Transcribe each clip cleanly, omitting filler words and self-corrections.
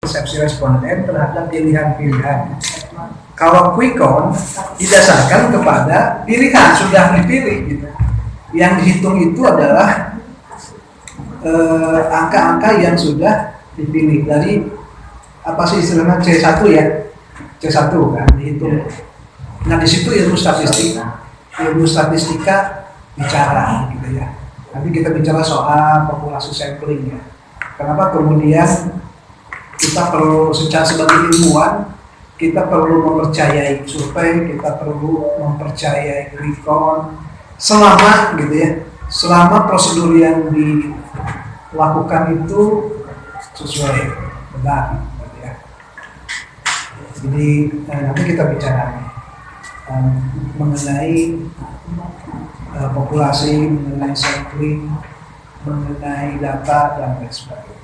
persepsi responden terhadap pilihan-pilihan. Kalau quick count didasarkan kepada pilihan sudah dipilih gitu. Yang dihitung itu adalah angka-angka yang sudah dipilih dari apa sih istilahnya C1 ya, C1 kan dihitung. Nah di situ ilmu statistika bicara gitu ya. Nanti kita bicara soal populasi sampling ya. Kenapa kemudian kita perlu sebagai ilmuwan kita perlu mempercayai survei, kita perlu mempercayai recon selama gitu ya, selama prosedur yang dilakukan itu sesuai benar gitu ya. Jadi nanti kita bicara mengenai populasi, mengenai sampling, mengenai data dan lain sebagainya.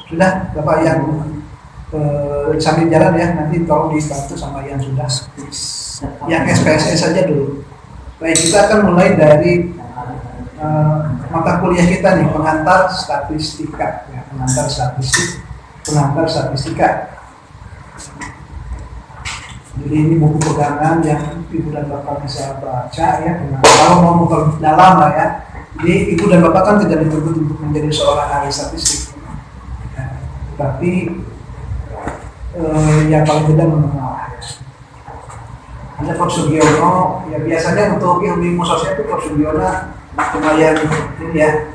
Sudah Bapak yang sambil jalan ya, nanti tolong dibantu sama yang sudah yang SPSS saja dulu. Baik, kita akan mulai dari mata kuliah kita nih, pengantar statistika ya, pengantar statistika. Jadi ini buku pegangan yang Ibu dan Bapak bisa baca ya, kalau mau memperdalam lah ya. Jadi Ibu dan Bapak kan tidak dituntut untuk menjadi seorang ahli statistik, ya, tapi yang paling tidak mengenal. Ada Prof. Sugiono, ya biasanya untuk ilmu sosial itu Prof. Sugiono lumayan ini ya,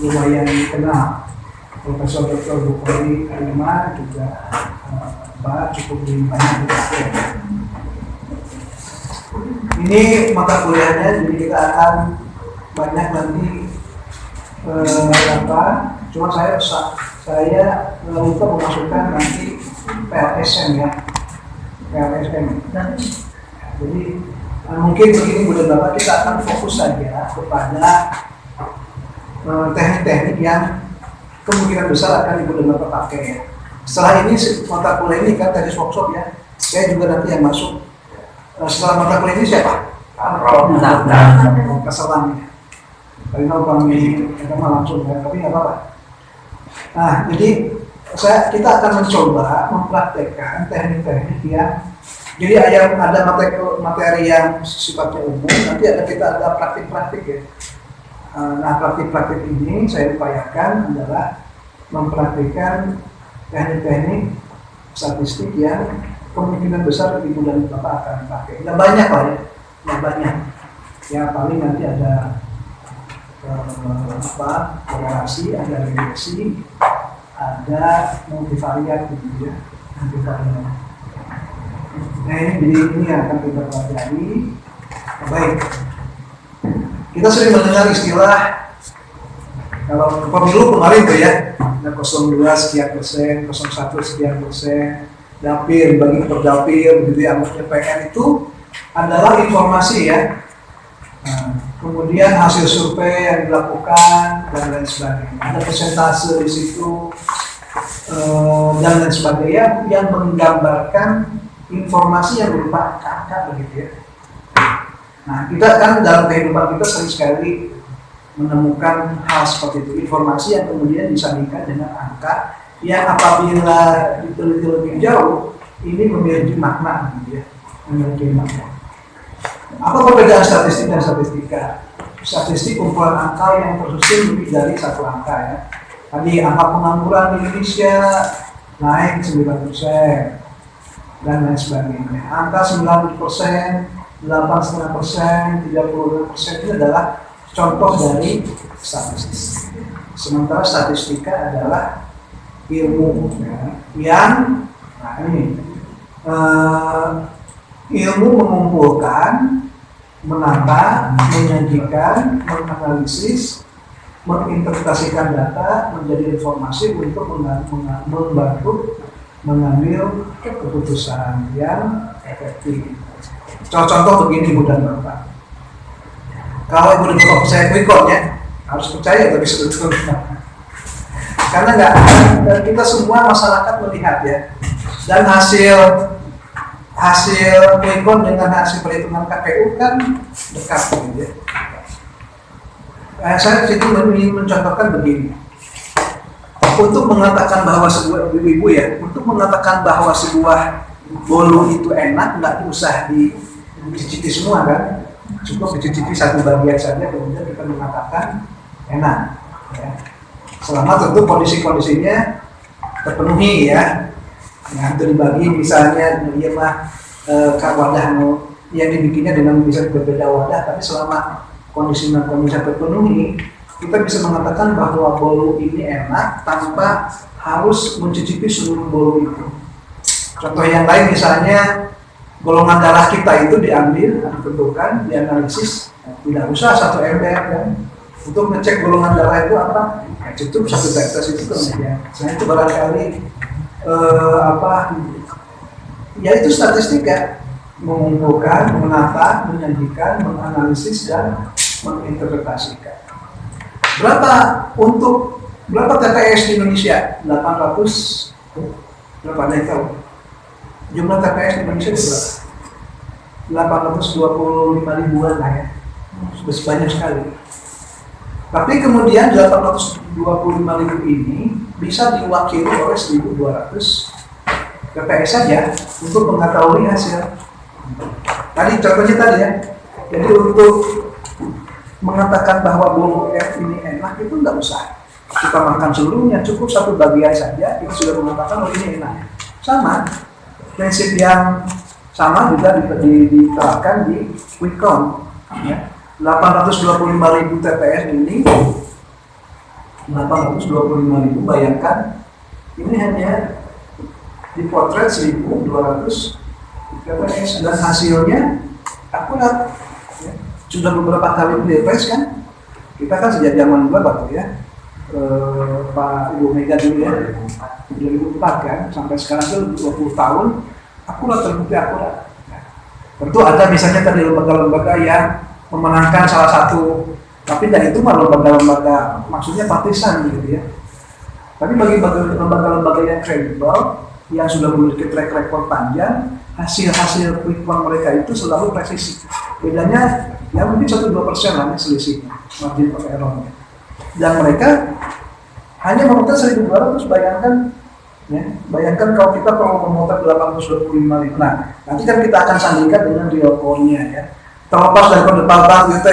lumayan dikenal. Profesor Dr. Bukhari Kalimah juga cukup banyak juga. Ini mata kuliahnya, jadi kita akan banyak nanti cuma saya lupa memasukkan nanti PLSM ya, PLSM. Jadi mungkin begini Bu dan Bapak, kita akan fokus saja kepada teknik-teknik yang kemungkinan besar akan Ibu dan Bapak pakai ya. Setelah ini mata kuliah ini kan teknis workshop ya, saya juga nanti yang masuk. Setelah mata kuliah ini siapa? Keselannya. Karena orang ini kita langsung ya, tapi nggak apa-apa. Nah, jadi kita akan mencoba mempraktekkan teknik-teknik yang jadi ada materi yang sifatnya umum, nanti kita ada praktik-praktik ya. Nah, praktik-praktik ini saya upayakan adalah mempraktikkan teknik-teknik statistik yang kemungkinan besar Ibu dan Bapak akan pakai. Nggak banyak lah ya, nggak banyak. Ya paling nanti ada korelasi, ada regresi, ada multivariat gitu ya, multivariat. Nah ini yang akan kita pelajari. Baik, kita sering mendengar istilah kalau pemilu kemarin tuh ya, ada 02 sekian persen, 01 sekian persen, dapil bagi per dapil, gitu ya, PN itu adalah informasi ya. Nah, kemudian hasil survei yang dilakukan dan lain sebagainya, ada persentase di situ dan lain sebagainya yang menggambarkan informasi yang berupa angka begitu ya. Nah, kita kan dalam kehidupan kita sering sekali menemukan hal seperti itu, informasi yang kemudian disandingkan dengan angka yang apabila diteliti lebih jauh ini memiliki makna gitu ya, memiliki makna. Apa perbedaan statistik dan statistika? Statistik kumpulan angka yang tersusun lebih dari satu angka ya. Tadi angka pengangguran di Indonesia naik 9% dan lain sebagainya. Angka 90%, 8,5%, 36% itu adalah contoh dari statistik. Sementara statistika adalah ilmu ya, yang ilmu mengumpulkan, menata, menyajikan, menganalisis, menginterpretasikan data menjadi informasi untuk membantu mengambil keputusan yang efektif. Contoh begini Bu dan Bapak. Kalau Ibu dan Bapak percaya quick count ya, harus percaya tapi sebetulnya. Karena kita semua masyarakat melihat ya, dan hasil quick count dengan hasil perhitungan KPU kan dekat gitu ya. Saya di situ ingin mencontohkan begini. untuk mengatakan bahwa sebuah ibu-ibu ya, untuk mengatakan bahwa sebuah bolu itu enak, nggak usah dicicipi semua kan, cukup dicicipi satu bagian saja, kemudian kita mengatakan enak. Ya. Selama tentu kondisi-kondisinya terpenuhi ya. Yang itu dibagi misalnya dia mah wadah yang dibikinnya dengan bisa berbeda wadah, tapi selama kondisinya terpenuhi, kita bisa mengatakan bahwa bolu ini enak tanpa harus mencicipi seluruh bolu itu. Contoh yang lain misalnya golongan darah kita itu diambil, ditentukan, dianalisis, tidak usah 1 ember kan. Untuk ngecek golongan darah itu apa? Ya, cukup 1 tetes itu kemudian. Selain itu barangkali ya itu statistika, mengumpulkan, menata, menyajikan, menganalisis dan menginterpretasikan. Berapa TPS di Indonesia? 800 berapa ada yang tahu? Jumlah TPS di Indonesia itu berapa? 825 ribuan lah ya. Banyak sekali. Tapi kemudian 825 ribu ini bisa diwakili oleh 1.200 TPS saja untuk mengetahui hasil. Tadi contohnya tadi ya. Jadi untuk mengatakan bahwa bolu ini enak itu nggak usah kita makan seluruhnya, cukup 1 bagian saja kita sudah mengatakan oh ini enak. Sama prinsip yang sama juga diterapkan di quick count. Ya. 825.000 TPS ini 825.000, bayangkan ini hanya dipotret 1.200 TPS dan hasilnya akurat ya. Sudah beberapa kali di-press kan, kita kan sejak zaman berapa tuh ya, Pak Ibu Mega dulu ya 2004 kan, sampai sekarang itu 20 tahun akurat, terbukti akurat. Tentu ada misalnya tadi lembaga-lembaga yang memenangkan salah satu, tapi dari itu mah lembaga-lembaga maksudnya partisan gitu ya. Tapi bagi lembaga-lembaga yang kredibel, yang sudah memiliki track record panjang, hasil-hasil quick count mereka itu selalu presisi. Bedanya ya mungkin 1-2% lah selisihnya, margin of error-nya. Dan mereka hanya memotret 1.200, bayangkan kalau kita perlu memotret 825.000. Nah, nanti kan kita akan sandingkan dengan real count-nya ya. Terlepas dari perdebatan kita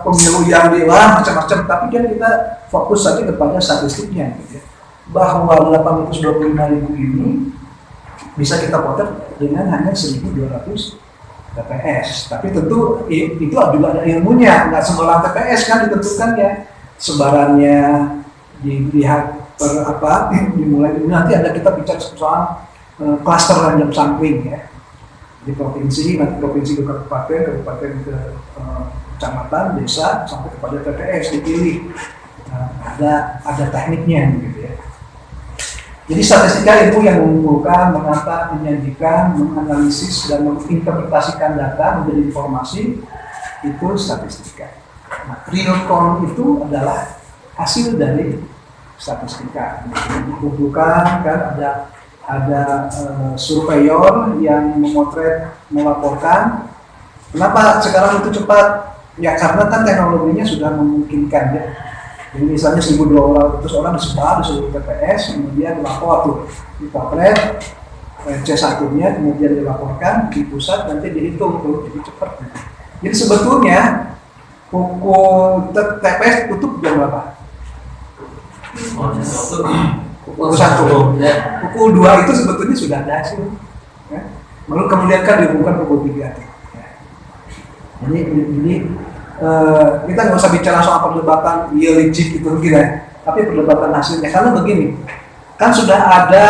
pemilu yang macam-macam, tapi kan kita fokus saja kepada statistiknya gitu ya. Bahwa 825.000 ini bisa kita potret dengan hanya 1.200 TPS. Tapi tentu itu juga ada ilmunya, nggak sembarang TPS kan ditentukan ya. Sebarannya dilihat dimulai nanti ada kita bicara soal cluster random sampling ya. Di provinsi, nanti provinsi ke kabupaten ke kecamatan, desa, sampai kepada TPS dipilih. Ada tekniknya gitu ya. Jadi statistika itu yang mengumpulkan, menata, menyajikan, menganalisis dan menginterpretasikan data menjadi informasi, itu statistika. Nah, real count itu adalah hasil dari statistika. Dikumpulkan kan ada surveyor yang memotret, melaporkan. Kenapa sekarang itu cepat? Ya karena kan teknologinya sudah memungkinkan ya. Jadi misalnya 1.200 orang disebar di seluruh TPS, kemudian lapor tuh dipotret, C1-nya kemudian dilaporkan di pusat, nanti dihitung tuh, jadi cepat. Jadi sebetulnya pukul TPS tutup jam berapa? Pukul 1. Pukul 2 itu sebetulnya sudah ada hasil. Ya. Lalu kemudian kan diumumkan pukul 3. Ya. Jadi kita nggak usah bicara soal perdebatan legit gitu kira, tapi perdebatan hasilnya. Karena begini, kan sudah ada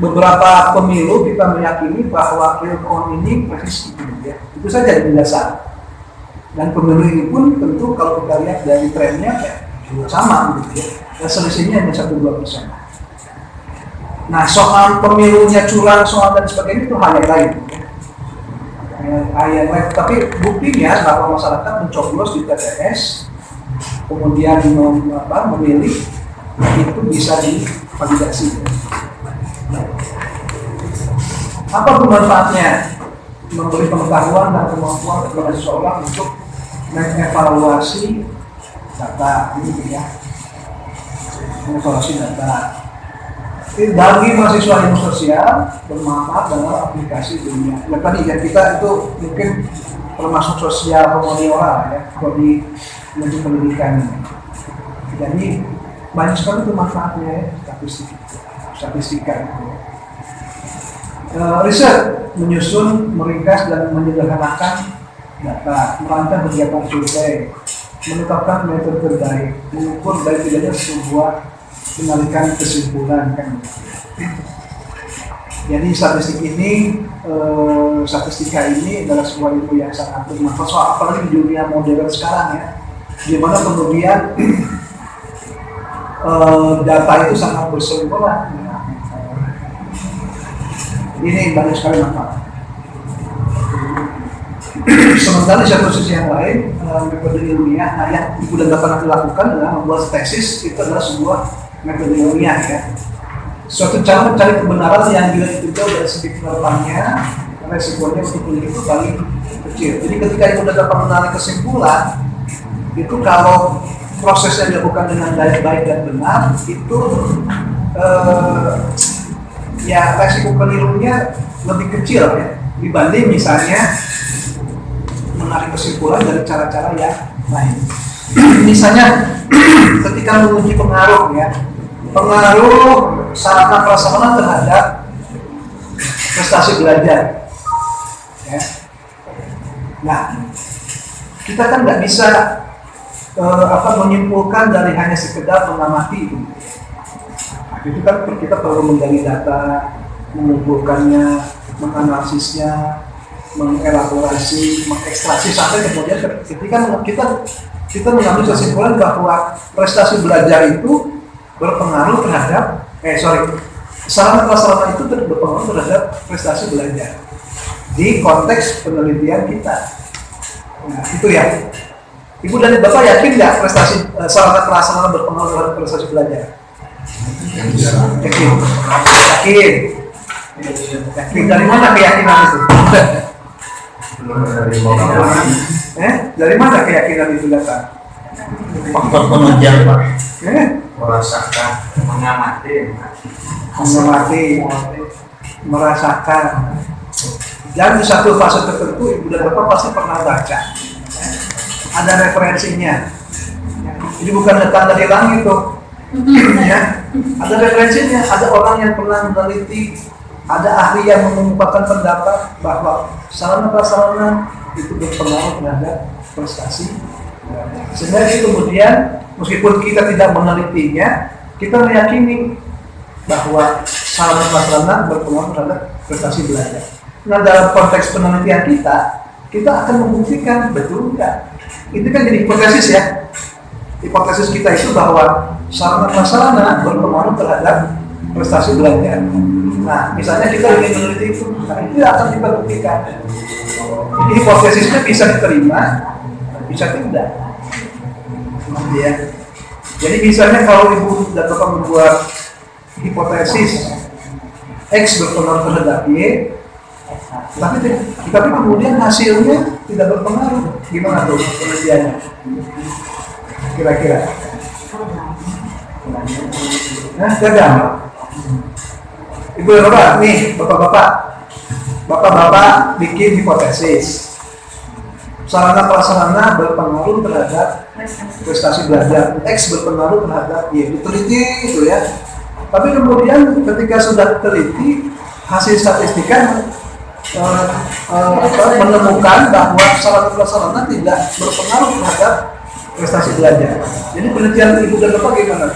beberapa pemilu kita meyakini bahwa real count ini presisi gitu ya. Itu saja di dasar. Dan pemilu ini pun tentu kalau kita lihat dari trennya ya sama gitu ya. Dan selisihnya hanya 1-2%. Nah, soal pemilunya curang, soal dan sebagainya itu hal yang lain. Tapi buktinya bahwa masyarakat mencoblos di TPS, kemudian memilih, itu bisa divalidasi. Apa manfaatnya? Memberi pengetahuan dan kemampuan kepada seseorang untuk mengevaluasi data ini ya. mengevaluasi data. Bagi mahasiswa ilmu sosial bermanfaat dalam aplikasi dunia. Ya tadi ya kita itu mungkin termasuk sosial humaniora ya, kalau di pendidikan ini. Jadi banyak sekali itu manfaatnya ya, statistika itu. Riset menyusun, meringkas dan menyederhanakan data, merancang kegiatan survei, menetapkan metode terbaik, mengukur baik tidaknya sebuah menarikan kesimpulan kan. Jadi statistika ini adalah sebuah ilmu yang sangat bermanfaat, apalagi di dunia modern sekarang ya, di mana kemudian data itu sangat berseliweran. Ini banyak sekali manfaat. Sementara di satu sisi yang lain, metode ilmiah yang sudah pernah dilakukan adalah membuat tesis. Itu adalah sebuah metode ilmiah ya. Suatu cara mencari kebenaran yang bila ditinjau dari segi penerapannya, resikonya untuk itu paling kecil. Jadi ketika itu sudah dapat menarik kesimpulan, itu kalau prosesnya dilakukan dengan baik dan benar, itu ya resiko kelirunya lebih kecil ya dibanding misalnya menarik kesimpulan dari cara-cara yang lain. Misalnya ketika menguji pengaruh ya, pengaruh sarana prasarana terhadap prestasi belajar ya. Nah, kita kan nggak bisa menyimpulkan dari hanya sekedar mengamati itu. Itu kan kita perlu menggali data, mengumpulkannya, menganalisisnya, mengelaborasi, mengekstraksi sampai kemudian ketika kita mengambil kesimpulan bahwa prestasi belajar itu berpengaruh terhadap sarana prasarana itu berpengaruh terhadap prestasi belajar di konteks penelitian kita. Nah, itu ya. Ibu dan Bapak yakin nggak prestasi sarana prasarana berpengaruh terhadap prestasi belajar? Yakin. Dari mana keyakinan itu? Dari mana keyakinan itu datang? Faktor penunjang, Pak. Merasakan, merasakan. Dan di satu fase tertentu, Ibu dan Bapak pasti pernah baca. Ada referensinya. Ini bukan datang dari langit tuh. Ya, ada referensinya, ada orang yang pernah meneliti, ada ahli yang mengungkapkan pendapat bahwa sarana prasarana itu berpengaruh terhadap prestasi. Sehingga kemudian meskipun kita tidak menelitinya, kita meyakini bahwa sarana prasarana berpengaruh terhadap prestasi belajar. Nah, dalam konteks penelitian kita akan membuktikan betul enggak. Itu kan jadi hipotesis ya. Hipotesis kita itu bahwa sarana prasarana berpengaruh terhadap prestasi belajar. Nah, misalnya kita ingin meneliti itu, nah itu akan kita buktikan. Jadi hipotesisnya bisa diterima, bisa tidak. Ya. Jadi misalnya kalau Ibu dan Bapak membuat hipotesis X berpengaruh terhadap Y, tapi kemudian hasilnya tidak berpengaruh, gimana tuh penelitiannya? Kira-kira? Nah, gagal. Ibu dan Bapak, nih Bapak bikin hipotesis sarana prasarana berpengaruh terhadap prestasi belajar, X berpengaruh terhadap Y, diteliti itu ya. Tapi kemudian ketika sudah teliti, hasil statistika menemukan bahwa sarana prasarana tidak berpengaruh terhadap prestasi belajar. Jadi penelitian Ibu dan Bapak gimana?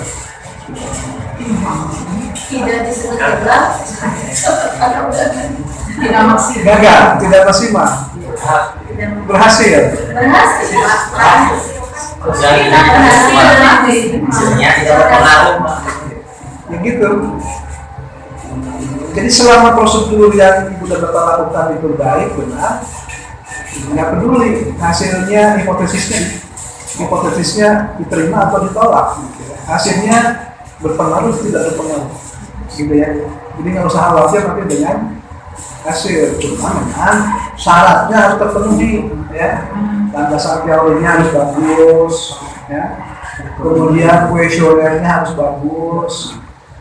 Tidak disebut gagal, tidak maksimal. Gagal, tidak maksimal. Berhasil. Hasilnya tidak berpengaruh. Ya gitu. Jadi selama prosedur yang Ibu dan Bapak lakukan itu baik, benar, nggak peduli hasilnya, hipotesisnya diterima atau ditolak. Hasilnya berpengaruh tidak berpengaruh, gitu ya. Jadi nggak usah khawatir nanti dengan hasil, cuma dengan syaratnya harus terpenuhi, ya. Landasan teorinya harus bagus, ya. Kemudian kuesionernya harus bagus,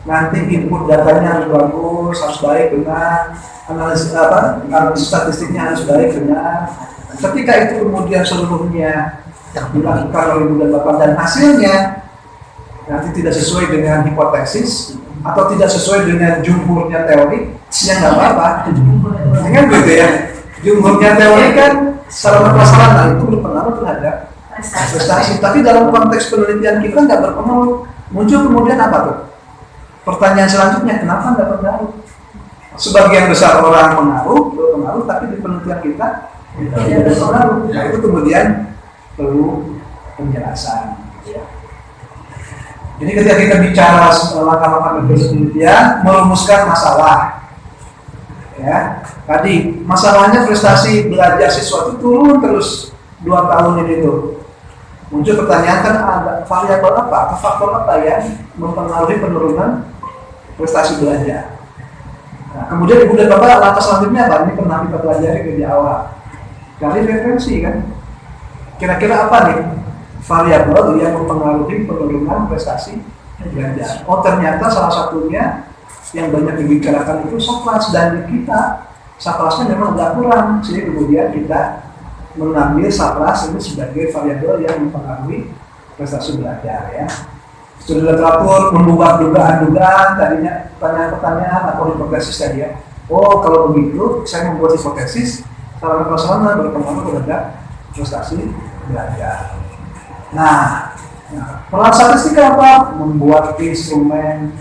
nanti input datanya harus bagus, harus baik, benar, analisis statistiknya harus baik, benar. Ketika itu kemudian seluruhnya dilakukan oleh Ibu dan Bapak dan hasilnya nanti tidak sesuai dengan hipotesis atau tidak sesuai dengan jumhurnya teori, ya nggak apa-apa. Dengan gitu ya, jumhurnya teori kan sarana prasarana itu berpengaruh terhadap prestasi. Tapi dalam konteks penelitian kita nggak berpengaruh. Muncul kemudian apa tuh? Pertanyaan selanjutnya, kenapa nggak berpengaruh? Sebagian besar orang berpengaruh, tapi di penelitian kita tidak berpengaruh. Nah, itu kemudian perlu penjelasan. Jadi ketika kita bicara langkah-langkah metode penelitian, merumuskan masalah. Ya, tadi masalahnya prestasi belajar siswa itu turun terus 2 tahun ini tuh. Muncul pertanyaan, kan ada variabel apa atau faktor apa yang mempengaruhi penurunan prestasi belajar. Nah, kemudian Ibu dan Bapak langkah selanjutnya apa? Ini pernah kita pelajari di awal. Cari referensi kan. Kira-kira apa nih variabel yang mempengaruhi penurunan prestasi belajar? Oh, ternyata salah satunya yang banyak dibicarakan itu saplas, dan kita saplasnya memang agak kurang, sehingga kemudian kita mengambil saplas ini sebagai variabel yang mempengaruhi prestasi belajar ya. Sudah teratur membuat dugaan-dugaan, tadinya pertanyaan-pertanyaan atau hipotesis tadi ya. Oh, kalau begitu saya membuat hipotesis sarana prasarana berpengaruh terhadap prestasi belajar. Nah, peran statistik apa? Membuat instrumen,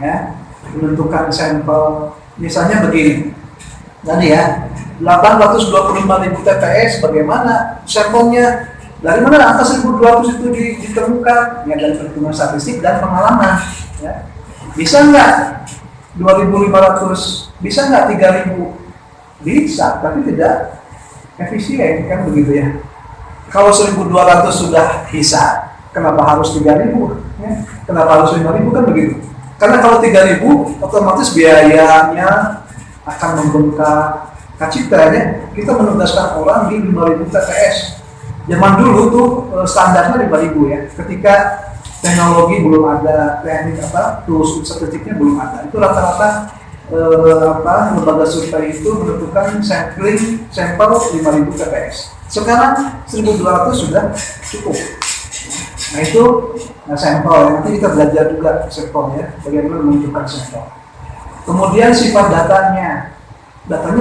ya, menentukan sampel. Misalnya begini, tadi ya, 825.000 TPS, bagaimana sampelnya? Dari mana angka 1.200 itu ditemukan? Ya, dari perhitungan statistik dan pengalaman. Ya. Bisa nggak 2.500? Bisa nggak 3.000? Bisa, tapi tidak efisien, kan begitu ya. Kalau 1.200 sudah bisa, kenapa harus 3.000? Ya? Kenapa harus 5.000, kan begitu? Karena kalau 3.000, otomatis biayanya akan membengkak. Kacitanya, kita menugaskan orang di 5.000 TPS. Zaman dulu tuh standarnya 5.000 ya. Ketika teknologi belum ada, teknik tools statistiknya belum ada. Itu rata-rata lembaga survei itu menentukan sampel 5.000 TPS. Sekarang 1.200 sudah cukup. Nah itu sampel ya. Nanti kita belajar juga sampel ya, bagaimana menentukan sampel. Kemudian sifat datanya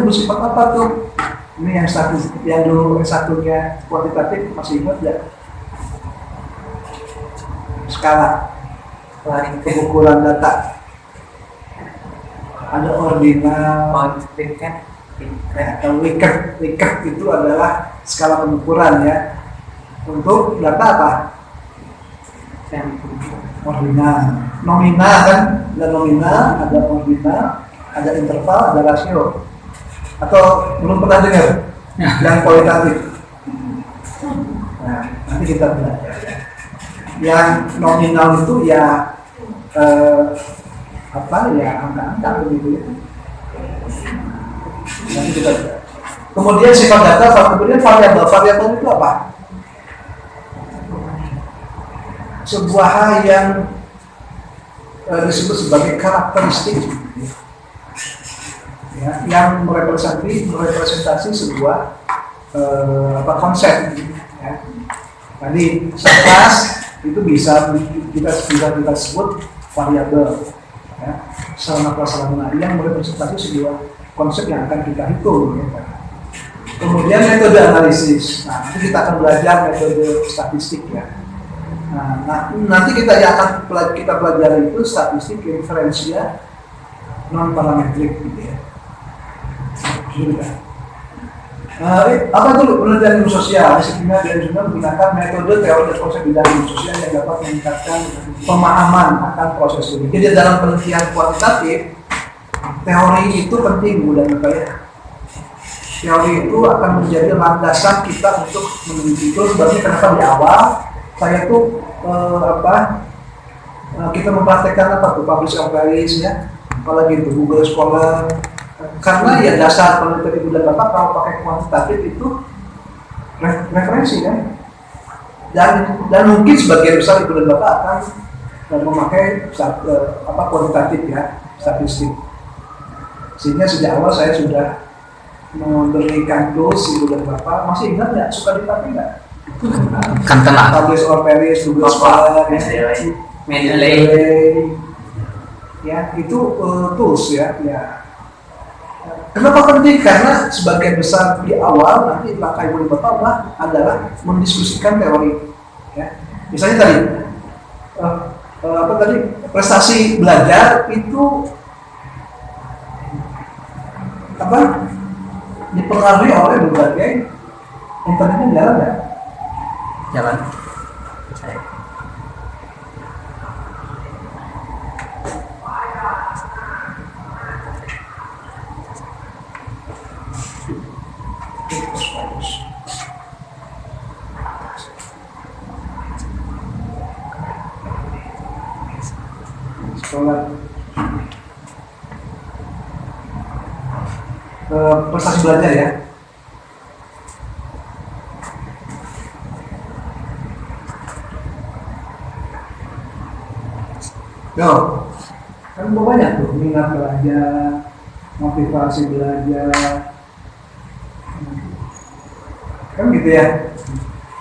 bersifat apa tuh? Ini yang statistik, yang dulu satunya kuantitatif, masih ingat ya? Skala pengukuran data. Ada ordinal, atau Likert itu adalah skala pengukuran ya. Untuk data apa? Ordinal, nominal kan? Ada nominal, ada ordinal, ada interval, ada rasio. Atau belum pernah dengar yang kualitatif? Nah, nanti kita belajar. Yang nominal itu ya angka-angka begitu ya. Nanti kita belajar. Kemudian sifat data, kemudian variabel itu apa? Sebuah hal yang disebut sebagai karakteristik ya, yang merepresentasi sebuah konsep ya. Tadi saplas itu bisa kita sebut variabel ya, sarana prasarana yang merepresentasi sebuah konsep yang akan kita hitung ya. Kemudian metode analisis. Nah, nanti kita akan belajar metode statistik ya. Nah, nanti kita pelajari itu statistik inferensial non parametrik gitu ya. Apa itu penelitian ilmu sosial? Disipliner dan juga menggunakan metode teori dan konsep bidang ilmu sosial yang dapat meningkatkan pemahaman akan proses ini. Jadi dalam penelitian kuantitatif, teori itu penting, dan ya. Teori itu akan menjadi landasan kita untuk meneliti. Itu sebabnya kenapa di awal saya tuh kita mempraktekkan apa tuh publish empirics ya, apalagi itu Google Scholar. Karena ya dasar penelitian Ibu dan Bapak kalau pakai kuantitatif itu referensi kan. dan mungkin sebagian besar ibu dan bapak akan memakai kuantitatif ya, statistik. Sehingga sejak awal saya sudah memberikan tools ibu dan bapak. Masih ingat nggak? Suka dipakai nggak? Kan kenal. Publish or perish, tugas sekolah, Mendeley. ya itu tools ya. Kenapa penting? Karena sebagian besar di awal nanti langkah ibu dan bapak adalah mendiskusikan teori. Ya. Misalnya tadi prestasi belajar itu dipengaruhi oleh berbagai internetnya jalan nggak? Jalan. Sekolah prestasi belajar ya. Kan banyak tuh minat belajar, motivasi belajar, kan gitu ya.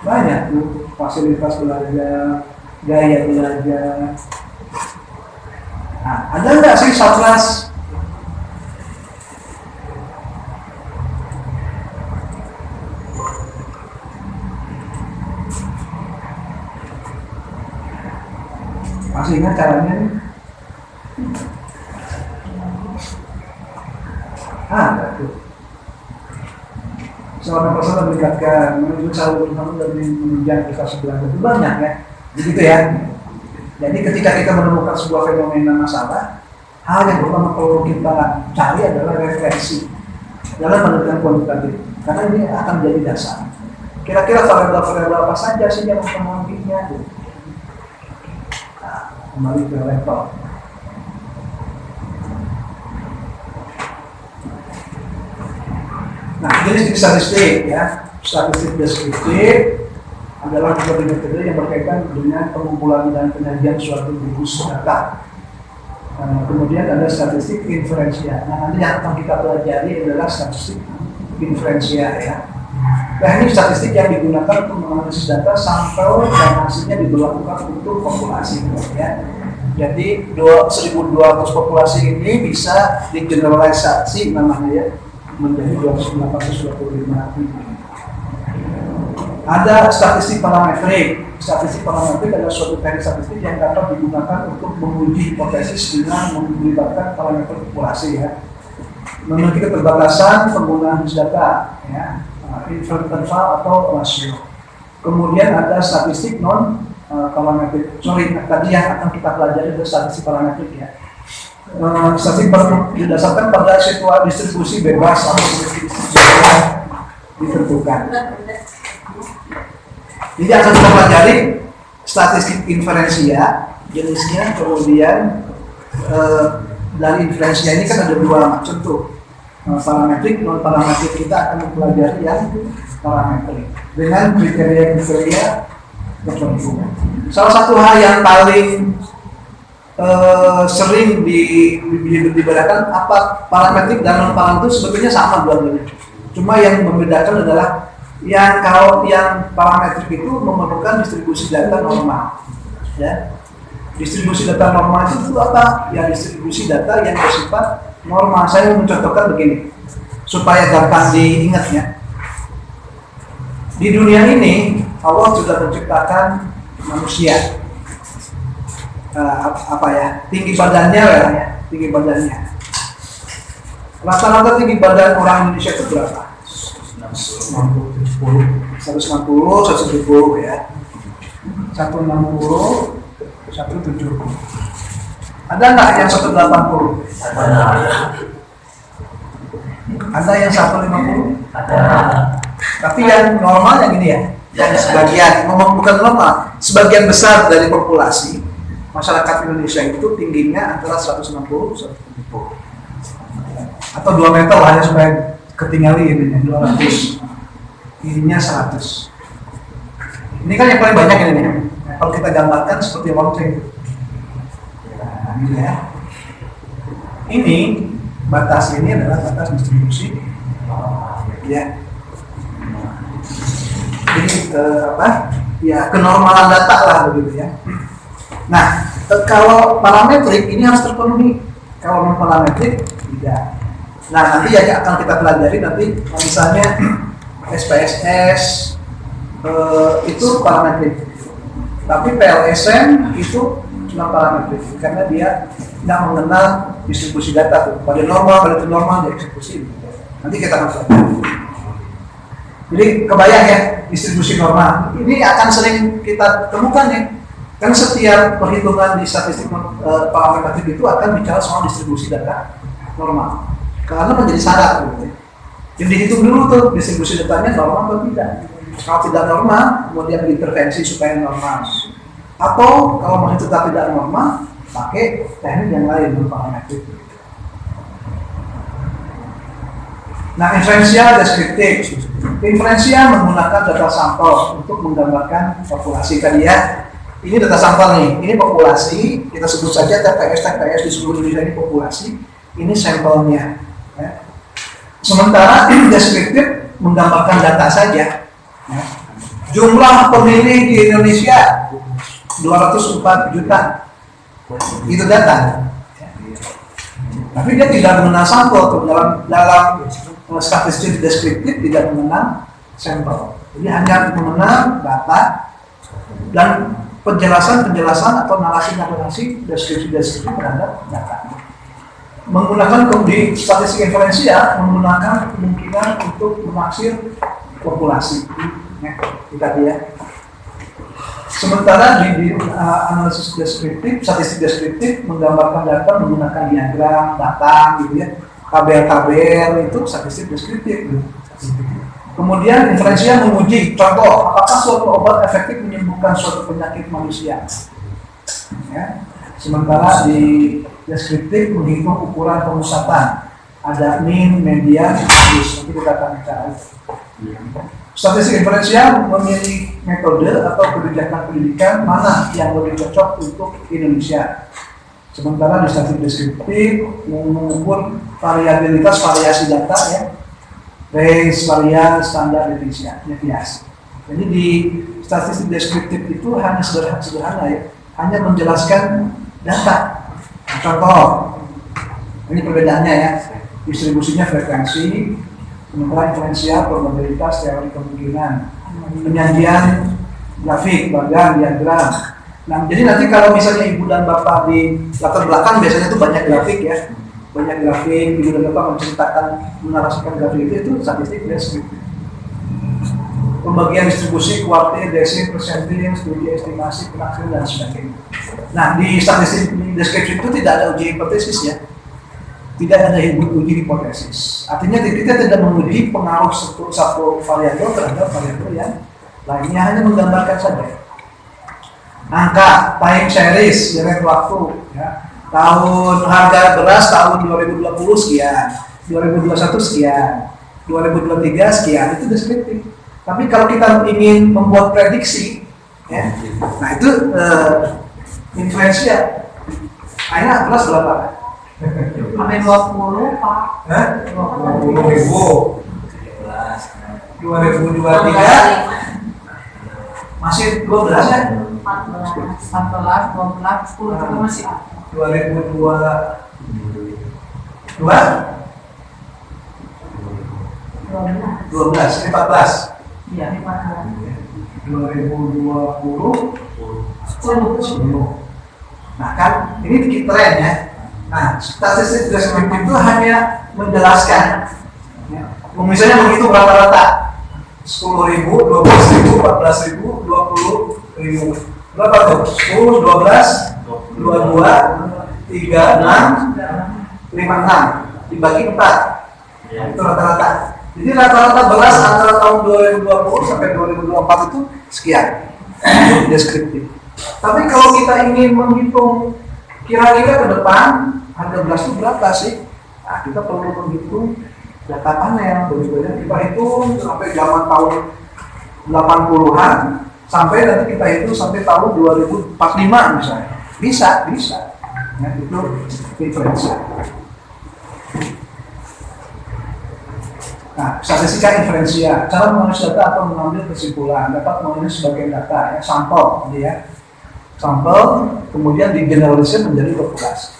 Banyak tuh fasilitas belajar, gaya belajar. Nah, ada nggak sih Satras? Masih ingat caranya nih? Ada tuh. Seorang person meningkatkan menuju calon utama dan menunjang prestasi belajar itu banyak ya, begitu ya. Jadi ketika kita menemukan sebuah fenomena masalah, hal yang pertama perlu kita cari adalah refleksi dalam penelitian kuantitatif, karena ini akan menjadi dasar. Kira-kira variabel-variabel apa saja sih yang mempengaruhinya? Nah, kembali ke level. Nah, jenis statistik ya, statistik deskriptif adalah metode-metode yang berkaitan dengan pengumpulan dan penyajian suatu rumus data. Kemudian ada statistik inferensial. Nah, nanti yang akan kita pelajari adalah statistik inferensial ya. Teknik statistik yang digunakan untuk menganalisis data sampel dan hasilnya diberlakukan untuk populasi ya. Jadi 1.200 populasi ini bisa digeneralisasi namanya ya, menjadi 825.000. Ada statistik parametrik. Statistik parametrik adalah suatu teknik statistik yang dapat digunakan untuk menguji hipotesis dengan melibatkan parameter populasi ya. Memiliki keterbatasan penggunaan data ya, interval atau rasio. Kemudian ada statistik non parametrik. Tadi yang akan kita pelajari adalah statistik parametrik ya. Statistik parametrik didasarkan pada situasi distribusi bebas atau distribusi ditentukan. Jadi akan kita pelajari statistik inferensia jenisnya, kemudian dari inferensia ini kan ada dua macam tuh, parametrik, non parametrik. Kita akan mempelajari yang parametrik dengan kriteria tertentu. Salah satu hal yang paling sering dibedakan apa parametrik dan non parametrik sebetulnya sama dua-duanya. Cuma yang membedakan adalah kalau yang parametrik itu memerlukan distribusi data normal, ya. Distribusi data normal itu apa? Ya distribusi data yang bersifat normal. Saya mencontohkan begini, supaya gampang diingatnya. Di dunia ini Allah sudah menciptakan manusia, tinggi badannya ya, tinggi badannya. Rata-rata tinggi badan orang Indonesia itu berapa? 160, 170 ya, 160, 170. Ada nggak yang 180? Ada yang 150? Ada. Tapi yang normal yang ini ya, yang sebagian, bukan normal, sebagian besar dari populasi masyarakat Indonesia itu tingginya antara 160 170 atau 2 meter lah ya, supaya ketinggali ini 200, ininya 100. Ini kan yang paling banyak ini nih. Nah, kalau kita gambarkan seperti lonceng. Nah, ini ya. Ini batas ini adalah batas distribusi. Ya. Ini ya kenormalan data lah begitu ya. Nah, kalau parametrik ini harus terpenuhi. Kalau non parametrik tidak. Nah, nanti ya akan kita pelajari nanti misalnya SPSS itu parametrik. Tapi PLSM itu non parametrik karena dia tidak mengenal distribusi data tuh. Pada normal, pada normal dieksekusi. Nanti kita akan pelajari. Jadi kebayang ya distribusi normal. Ini akan sering kita temukan ya. Kan setiap perhitungan di statistik parametrik itu akan bicara soal distribusi data normal. Karena menjadi syarat gitu. Jadi dihitung dulu tuh distribusi datanya normal atau tidak. Kalau tidak normal, kemudian diintervensi supaya normal. Atau kalau masih tetap tidak normal, pakai teknik yang lain non parametrik. Nah, inferensial deskriptif. Inferensial menggunakan data sampel untuk menggambarkan populasi tadi ya. Ini data sampel nih, ini populasi, kita sebut saja TPS di seluruh Indonesia ini populasi, ini sampelnya. Ya. Sementara deskriptif menggambarkan data saja. Ya. Jumlah pemilih di Indonesia 204 juta, itu data. Tapi dia tidak mengenal sampel tuh dalam statistik deskriptif tidak mengenal sampel. Jadi hanya mengenal data dan penjelasan atau narasi deskripsi terhadap data. Menggunakan di statistik inferensial menggunakan kemungkinan untuk menaksir populasi. Ya, kita lihat. Sementara di analisis deskriptif, statistik deskriptif menggambarkan data menggunakan diagram, data, gitu ya, tabel-tabel itu statistik deskriptif. Gitu. Kemudian inferensial menguji, contoh, apakah suatu obat efektif menyembuhkan suatu penyakit manusia. Ya. Sementara di deskriptif menghitung ukuran pemusatan, ada mean, median, average. Nanti kita akan bicara. Statistik inferensial memilih metode atau kebijakan pendidikan mana yang lebih cocok untuk Indonesia. Sementara di statistik deskriptif mengukur variabilitas variasi data ya, range, varian, standar, deviasi. Jadi di statistik deskriptif itu hanya sederhana ya, hanya menjelaskan data. Contoh, ini perbedaannya ya, distribusinya frekuensi, sementara inferensial probabilitas teori kemungkinan, penyajian grafik, bagan, diagram. Nah, jadi nanti kalau misalnya ibu dan bapak di latar belakang biasanya itu banyak grafik ya, banyak grafik, ibu dan bapak menceritakan, menarasikan grafik itu statistik deskriptif. Pembagian distribusi, kuartil, desim, persentil, studi estimasi, penaksir dan sebagainya. Nah, di statistik deskriptif itu tidak ada uji hipotesis ya. Tidak ada uji hipotesis. Artinya kita tidak menguji pengaruh satu variabel terhadap variabel yang lainnya, hanya menggambarkan saja. Angka, time series, rate waktu, ya. Tahun harga beras tahun 2020 sekian, 2021 sekian, 2023 sekian, itu deskriptif. Tapi kalau kita ingin membuat prediksi, ya, nah itu influensial. Akhirnya beras berapa? Sampai 20 Pak. 20.000. 2023 masih 12 ya? 14, 12, 10 juga masih 2022 12, 14. Iya, 14. 2020 10. Nah kan ini tren ya. Nah, statistik deskriptif itu hanya menjelaskan ya. Misalnya menghitung rata-rata 10.000, 12.000, 14.000, 20.000. Berapa tuh? 10, 12, 22, 36, 56 dibagi 4. Itu rata-rata. Jadi rata-rata beras antara tahun 2020 sampai 2024 itu sekian. Itu deskriptif. Tapi kalau kita ingin menghitung kira-kira ke depan harga beras itu berapa sih? Nah, kita perlu menghitung data panel begitu ya. Kita hitung sampai zaman tahun 80-an sampai nanti kita itu sampai tahun 2045 misalnya. Bisa. Ya, itu inferensial. Nah, statistika inferensial, cara menganalisis data atau mengambil kesimpulan, dapat menganalisis sebagai data, ya, sampel, ya. Sampel, kemudian digeneralisir menjadi populasi.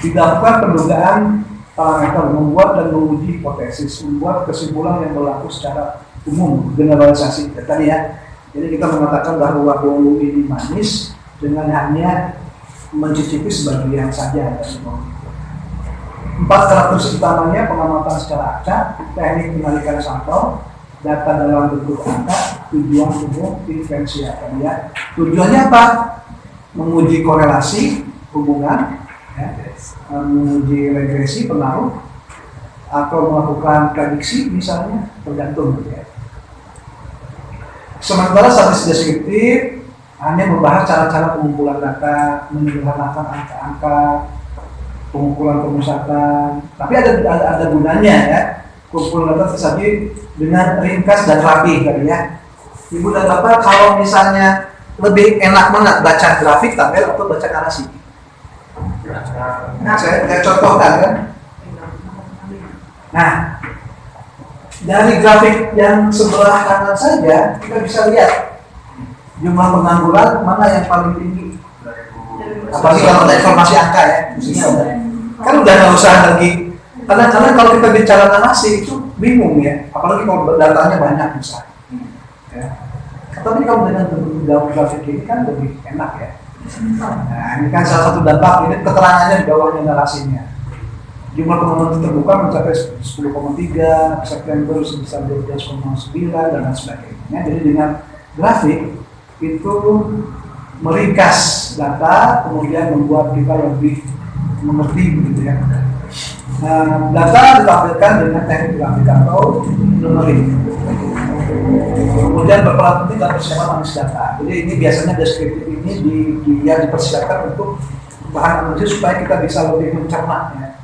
Dilakukan pendugaan parameter, membuat dan menguji hipotesis, membuat kesimpulan yang berlaku secara umum, generalisasi. Tadi ya, jadi kita mengatakan bahwa bolu ini manis dengan hanya mencicipi sebagian saja dari bolu. 4 karakteristik utamanya: pengamatan secara acak, teknik penarikan sampel, data dalam bentuk angka, tujuan umum, inferensial. Ya. Tujuannya apa? Menguji korelasi hubungan, ya, menguji regresi pengaruh, atau melakukan prediksi misalnya, tergantung. Ya. Sementara statistik deskriptif hanya membahas cara-cara pengumpulan data, menyederhanakan angka-angka, pengukuran pemusatan, tapi ada gunanya ya. Kumpulan data tersaji dengan ringkas dan rapi tadi ya. Ibu dan bapak kalau misalnya lebih enak mana baca grafik tabel atau baca narasi? Nah, saya contohkan kan. Nah, dari grafik yang sebelah kanan saja kita bisa lihat jumlah pengangguran mana yang paling tinggi. Apalagi kalau ada informasi angka ya, kan udah nggak usah lagi. Karena kalau kita bicara narasi itu bingung ya, apalagi kalau datanya banyak misalnya. Ya. Tapi kalau dengan bentuk grafik ini kan lebih enak ya. Nah, ini kan salah satu dampak, ini keterangannya di bawahnya narasinya. Jumlah penonton terbuka mencapai 10,3, September sebesar 12,9 dan lain sebagainya. Jadi dengan grafik itu meringkas data, kemudian membuat kita lebih mengerti gitu ya. Nah, data ditampilkan dengan teknik grafik atau numerik. Kemudian berperan penting dalam persiapan analisis data. Jadi ini biasanya deskriptif ini dipersiapkan untuk bahan analisis supaya kita bisa lebih mencerna ya.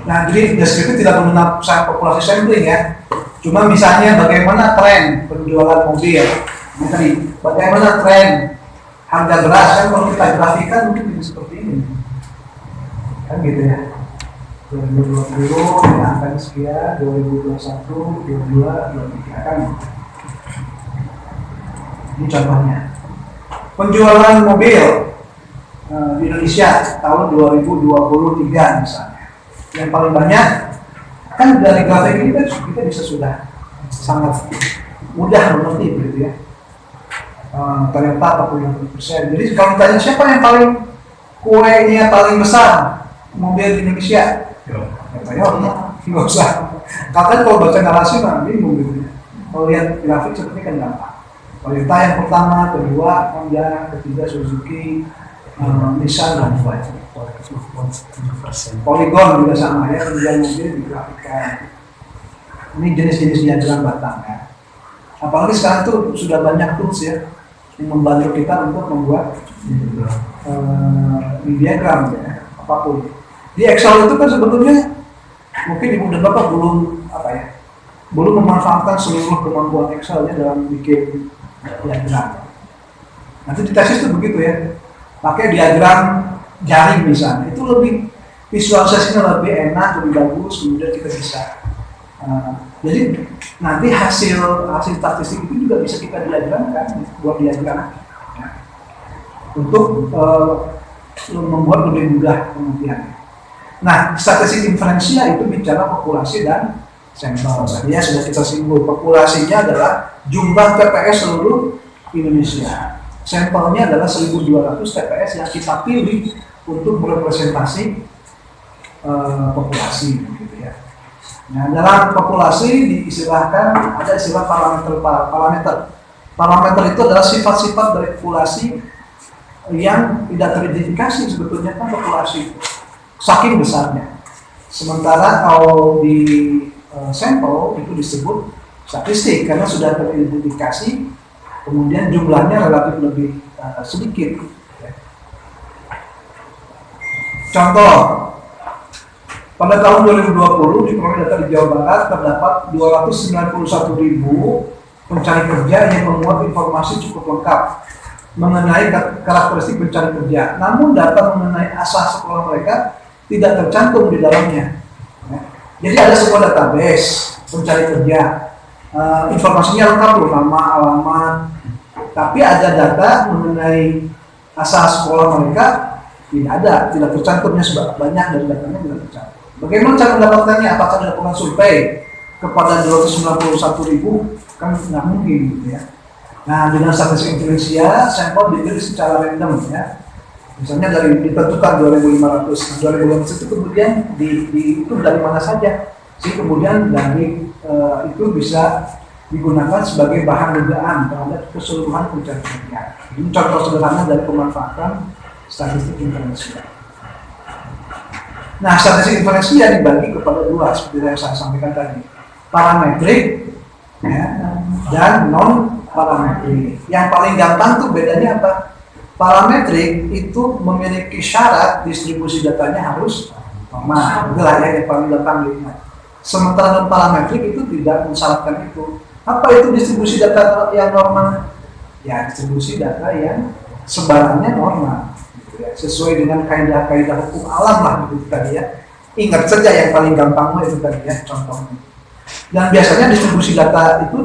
Nah, jadi deskriptif tidak mengenal populasi sampling ya. Cuma misalnya bagaimana tren penjualan mobil, nah, tadi bagaimana tren harga beras, kan kalau kita grafikan mungkin seperti ini, kan gitu ya. 2020 angkanya sekian, 2021, 22, 23 kan. Ini contohnya. Penjualan mobil di Indonesia tahun 2023 misalnya. Yang paling banyak kan dari grafik ini kan kita bisa sudah sangat mudah mengerti gitu ya. Ternyata 40%. Jadi kalau ditanya siapa yang paling kuenya paling besar mobil di Indonesia? Nggak usah. Kalian kalau baca narasi mah bingung gitu ya. Kalau lihat grafik seperti kan gampang. Toyota yang pertama, kedua Honda, ketiga Suzuki, Nissan dan Volkswagen. Polygon juga sama ya, penjual mobil digrafikkan. Ini jenis-jenis diagram batang ya. Apalagi sekarang tuh sudah banyak tools ya yang membantu kita untuk membuat diagram ya, apapun. Di Excel itu kan sebetulnya mungkin ibu dan bapak belum memanfaatkan seluruh kemampuan Excel ya dalam bikin diagram. Nanti di tesis itu begitu ya, pakai diagram jaring misalnya, itu lebih visualisasinya lebih enak, lebih bagus, kemudian kita bisa. Jadi nanti hasil statistik itu juga bisa kita diagramkan, buat diagram untuk membuat lebih mudah pengertiannya. Nah, statistik inferensial itu bicara populasi dan sampel. Tadi ya sudah kita singgung, populasinya adalah jumlah TPS seluruh Indonesia. Sampelnya adalah 1.200 TPS yang kita pilih untuk merepresentasi populasi, gitu ya. Nah, dalam populasi diistilahkan ada istilah parameter. Parameter itu adalah sifat-sifat dari populasi yang tidak teridentifikasi sebetulnya kan populasi saking besarnya. Sementara kalau di sampel itu disebut statistik karena sudah teridentifikasi, kemudian jumlahnya relatif lebih sedikit. Contoh, pada tahun 2020 di Program Data di Jawa Barat terdapat 291.000 pencari kerja yang memuat informasi cukup lengkap mengenai karakteristik pencari kerja. Namun data mengenai asal sekolah mereka tidak tercantum di dalamnya. Ya. Jadi ada sebuah database pencari kerja, informasinya lengkap loh, nama, alamat, tapi ada data mengenai asal sekolah mereka tidak ada, tidak tercantumnya, banyak dari datanya tidak tercantum. Bagaimana cara mendapatkannya? Apakah dilakukan survei kepada 291.000? Kan nggak mungkin gitu ya. Nah, dengan statistik Indonesia, sampel dipilih secara random ya. Misalnya dari ditentukan 2.500, 2.500 itu kemudian itu dari mana saja sih, kemudian dari itu bisa digunakan sebagai bahan dugaan terhadap keseluruhan pencarian kerja. Ini contoh sederhana dari pemanfaatan statistik inferensial. Nah, statistik inferensial dibagi kepada dua seperti yang saya sampaikan tadi, parametrik ya, dan non parametrik. Yang paling gampang tuh bedanya apa? Parametrik itu memiliki syarat distribusi datanya harus normal. Itulah yang paling gampang dilihat. Sementara non parametrik itu tidak mensyaratkan itu. Apa itu distribusi data yang normal? Ya, distribusi data yang sebarannya normal, gitu ya. Sesuai dengan kaidah-kaidah hukum alam lah gitu tadi ya. Ingat saja yang paling gampang itu tadi ya contohnya. Dan biasanya distribusi data itu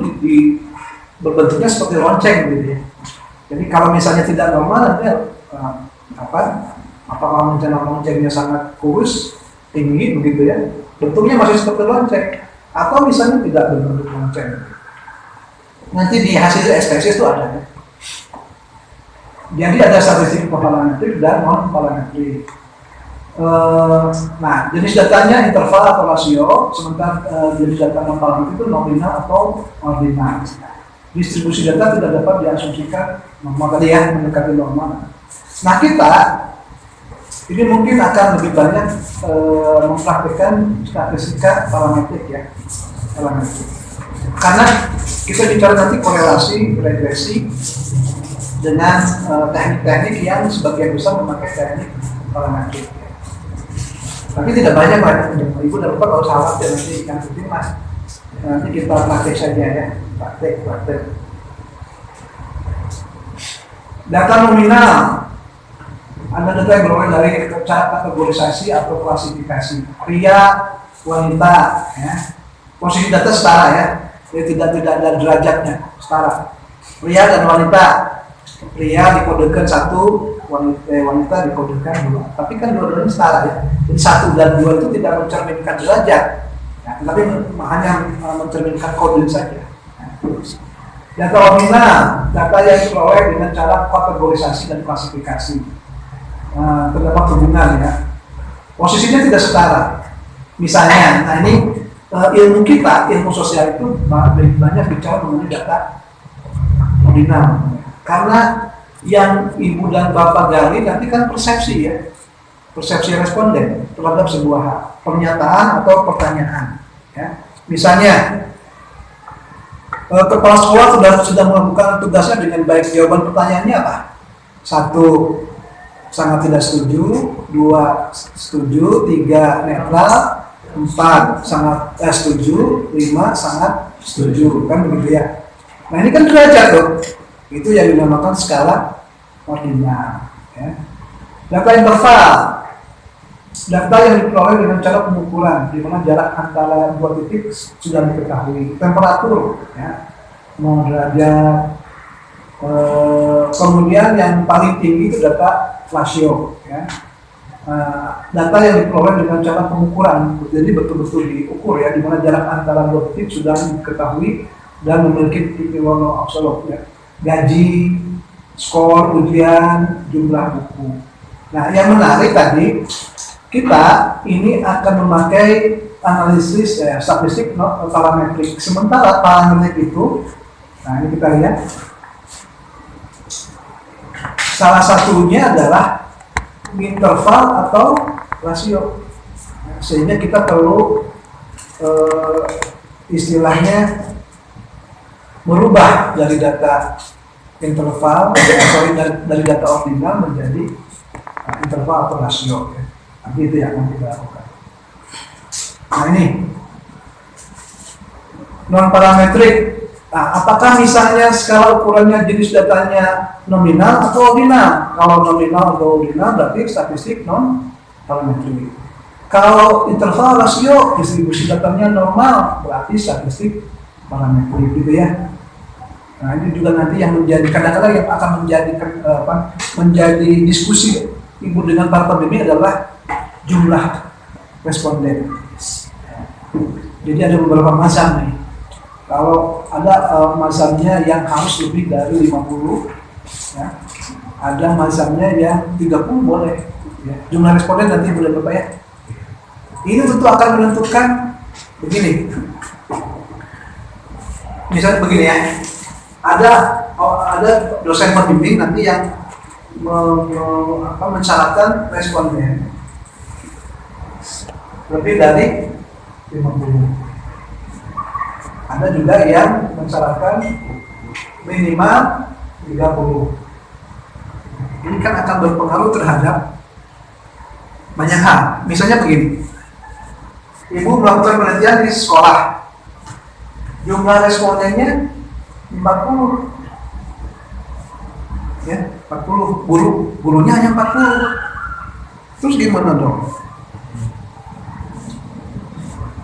berbentuknya seperti lonceng gitu ya. Jadi kalau misalnya tidak normal nanti apakah loncengnya sangat kurus, tinggi begitu ya, bentuknya masih seperti lonceng, atau misalnya tidak berbentuk lonceng. Nanti di hasil SPSS itu ada ya. Jadi ada statistik parametrik dan non parametrik. Nah, jenis datanya interval atau rasio, sementara jenis data non parametrik itu nominal atau ordinal. Distribusi data tidak dapat diasumsikan normal tadi ya, mendekati normal. Nah, kita ini mungkin akan lebih banyak mempraktikkan statistika parametrik ya, parametrik. Karena kita bicara nanti korelasi, regresi dengan teknik-teknik yang sebagian besar memakai teknik parametrik. Tapi tidak banyak Ibu dapat kalau salah ya nanti yang penting Mas. Nanti kita praktek saja ya, praktek. Data nominal, ada data yang berasal dari cara kategorisasi atau klasifikasi pria, wanita, ya. Posisi data setara ya, tidak ada derajatnya, setara. Pria dan wanita, pria dikodekan 1, wanita dikodekan 2. Tapi kan dua-duanya setara ya. Jadi 1 dan 2 itu tidak mencerminkan derajat. Ya, tapi hanya mencerminkan kode saja. Data nominal, data yang diperoleh dengan cara kategorisasi dan klasifikasi. Terdapat hubungan ya. Posisinya tidak setara. Misalnya, nah ini ilmu kita, ilmu sosial itu banyak bicara mengenai data nominal. Karena yang Ibu dan Bapak gali nanti kan persepsi ya. Persepsi responden terhadap sebuah pernyataan atau pertanyaan. Ya. Misalnya, kepala sekolah sudah melakukan tugasnya dengan baik. Jawaban pertanyaannya apa? 1, sangat tidak setuju. 2, setuju. 3, netral. 4, sangat setuju. 5, sangat setuju. Kan begitu ya. Nah ini kan derajat tuh. Itu yang dinamakan skala ordinal. Ya. Data interval, data yang diperoleh dengan cara pengukuran, di mana jarak antara dua titik sudah diketahui. Temperatur, ya, 0 derajat. Kemudian yang paling tinggi itu data rasio. Ya. Data yang diperoleh dengan cara pengukuran, jadi betul-betul diukur ya, di mana jarak antara dua titik sudah diketahui dan memiliki titik warna absolut. Ya. Gaji, skor, ujian, jumlah buku. Nah, yang menarik tadi, kita ini akan memakai analisis statistik parametrik. Sementara parametrik itu, nah ini kita lihat, salah satunya adalah interval atau rasio. Nah, sehingga kita perlu istilahnya merubah dari data interval, dari data ordinal menjadi interval atau rasio. Ya. Nanti itu yang akan kita lakukan. Nah ini non parametrik Nah, apakah misalnya skala ukurannya jenis datanya nominal atau ordinal? Kalau nominal atau ordinal berarti statistik non parametrik. Kalau interval rasio distribusi datanya normal berarti statistik parametrik gitu ya. Nah, ini juga nanti yang menjadi kadang-kadang yang akan menjadi diskusi ibu dengan para pembimbing adalah jumlah responden. Jadi ada beberapa macam nih. Kalau ada mazhabnya yang harus lebih dari 50, ya. Ada mazhabnya yang 30 boleh. Ya. Jumlah responden nanti boleh Bapak ya. Ini tentu akan menentukan begini. Misalnya begini ya. Ada dosen pembimbing nanti yang mensyaratkan responden lebih dari 50. Ada juga yang mensyaratkan minimal 30. Ini kan akan berpengaruh terhadap banyak hal. Misalnya begini, ibu melakukan penelitian di sekolah, jumlah respondennya 40, ya 40, gurunya hanya 40. Terus gimana dong?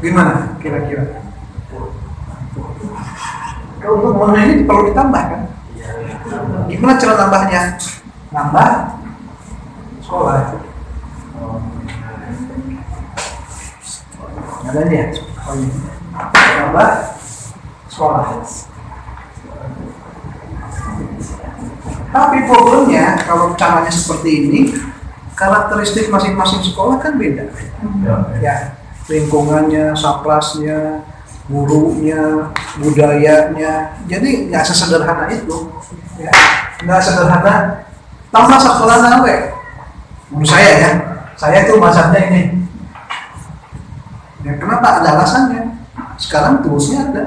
Gimana kira-kira? Kalau untuk memenuhi ini perlu ditambah kan? Gimana cara nambahnya? Nambah sekolah. Ada nih ya? Nambah sekolah. Tapi problemnya kalau caranya seperti ini, karakteristik masing-masing sekolah kan beda. Ya, lingkungannya, saplasnya, gurunya, budayanya, jadi nggak sesederhana itu, ya. Nggak sederhana. Tambah sekolah nawe, menurut saya tuh mazhabnya ini. Ya, kenapa? Ada alasannya. Sekarang toolsnya ada.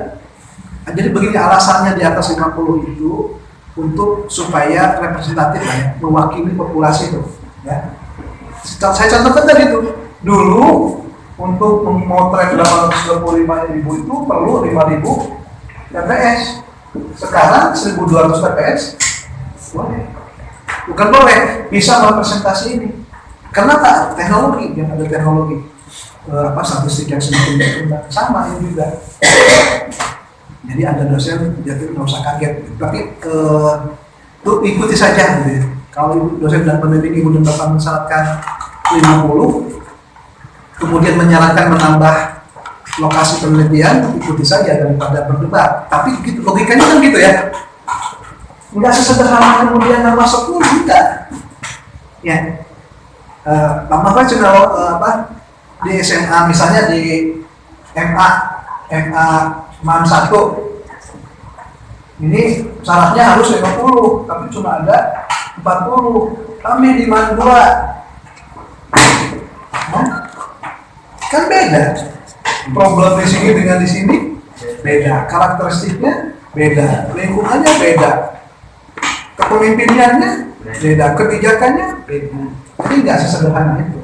Jadi begini alasannya di atas 50 itu untuk supaya representatif ya, mewakili populasi itu. Ya. Saya contohkan tadi itu dulu. Untuk memotret 825.000 itu perlu 5.000 TPS. Sekarang 1.200 TPS boleh. Bukan boleh, bisa merepresentasi ini. Karena tak teknologi, yang ada teknologi statistik yang semakin berkembang sama ini juga. Jadi ada dosen jadi nggak usah kaget. Tapi tuh ikuti saja gitu ya. Kalau dosen dan pembimbing ibu dan bapak mensyaratkan 50, kemudian menyarankan menambah lokasi penelitian, ikuti saja daripada berdebat. Tapi gitu, logikanya kan gitu ya. Enggak sesederhana kemudian nambah 10 enggak. Ya. Tambah aja kalau di SMA misalnya di MA MAN 1 ini syaratnya harus 50, tapi cuma ada 40. Kami di MAN 2. Kan beda, problem di sini dengan di sini beda, karakteristiknya beda, lingkungannya beda, kepemimpinannya beda, kebijakannya beda. Jadi nggak sesederhana itu.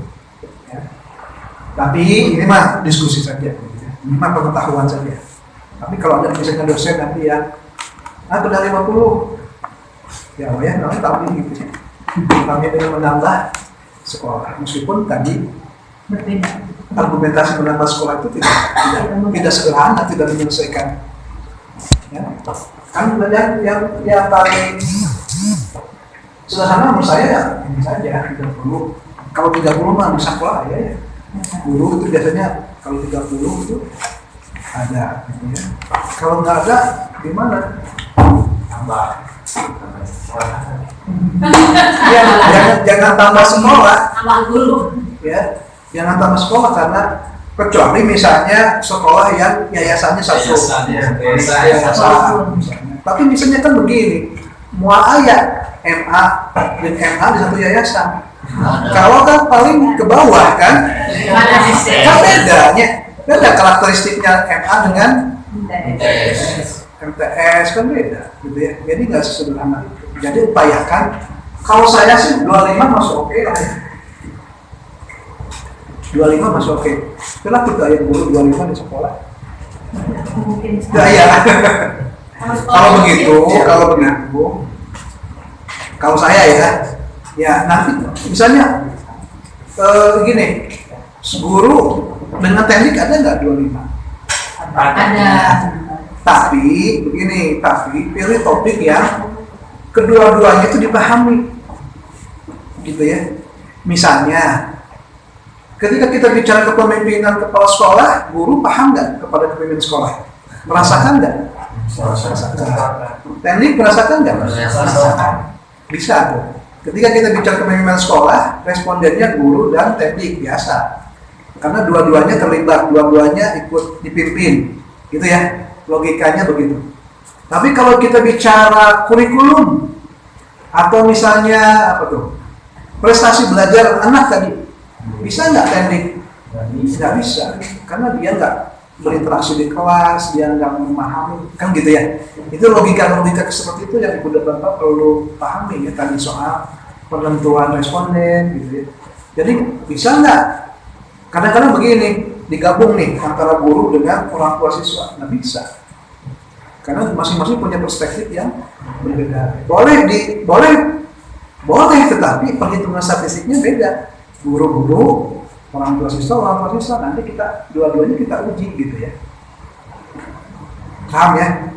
Ya. Tapi ini mah diskusi saja, ini mah pengetahuan saja. Tapi kalau ada misalnya dosen nanti yang dari 50, ya nanti tapi gitu. Kami dengan menambah sekolah, meskipun tadi berbeda. Argumentasi menambah sekolah itu tidak sederhana, tidak menyelesaikan. Ya. Kan yang paling sederhana menurut saya ya ini saja 30. Kalau 30 mah bisa sekolah ya. Guru itu biasanya kalau 30 itu ada, gitu ya. Kalau nggak ada gimana? Tambah. Ya, jangan tambah sekolah. Tambah guru. Ya. Jangan tambah sekolah karena kecuali misalnya sekolah yang yayasannya satu, yayasan. Tapi misalnya kan begini, muaya MA dan MA di satu yayasan. Kalau kan paling ke bawah kan bedanya, beda karakteristiknya MA dengan MTS kan beda, gitu ya. Jadi nggak sesederhana itu. Jadi upayakan. Kalau saya sih 25 masuk oke lah ya. 25 masuk oke. Kenapa kita yang guru 25 di sekolah? Mungkin Ya. Kalau begitu, kalau saya ya nanti misalnya gini, guru dengan teknik ada nggak 25? Ada. Tapi begini, pilih topik yang kedua-duanya itu dipahami, gitu ya. Misalnya, ketika kita bicara kepemimpinan kepala sekolah, guru paham nggak kepada kepemimpinan sekolah? Merasakan nggak? Merasakan. Teknik merasakan nggak? Merasakan. Bisa tuh. Ketika kita bicara kepemimpinan sekolah, respondennya guru dan teknik biasa. Karena dua-duanya terlibat, dua-duanya ikut dipimpin, gitu ya. Logikanya begitu. Tapi kalau kita bicara kurikulum atau misalnya apa tuh? Prestasi belajar anak tadi, bisa nggak teknik? Nggak bisa, karena dia nggak berinteraksi di kelas, dia nggak memahami, kan gitu ya. Itu logika seperti itu yang Ibu dan Bapak perlu pahami ya tadi soal penentuan responden, gitu ya. Jadi bisa nggak? Kadang-kadang begini, digabung nih antara guru dengan orang tua siswa, nggak bisa. Karena masing-masing punya perspektif yang berbeda. Boleh, tetapi perhitungan statistiknya beda. Guru-guru, orang tua siswa, nanti kita dua-duanya kita uji gitu ya. Paham ya?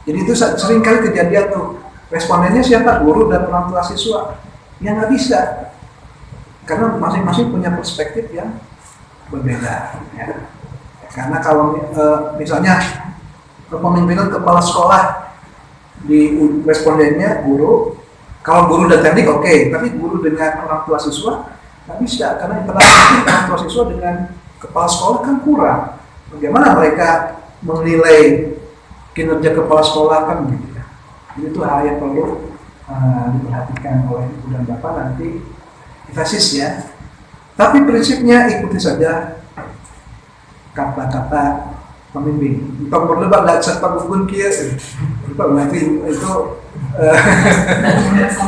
Jadi itu sering kali kejadian tuh. Respondennya siapa? Guru dan orang tua siswa. Ya nggak bisa. Karena masing-masing punya perspektif yang berbeda. Ya. Karena kalau misalnya kepemimpinan kepala sekolah di respondennya guru, kalau guru dan teknik oke, tapi guru dengan orang tua siswa nggak bisa, karena interaksi orang tua siswa dengan kepala sekolah kan kurang. Bagaimana mereka menilai kinerja kepala sekolah kan gitu ya. Jadi itu hal yang perlu diperhatikan oleh Ibu dan Bapak nanti di tesis ya. Tapi prinsipnya ikuti saja kata-kata pembimbing. Untuk berdebat dan serta bukan kia, nanti itu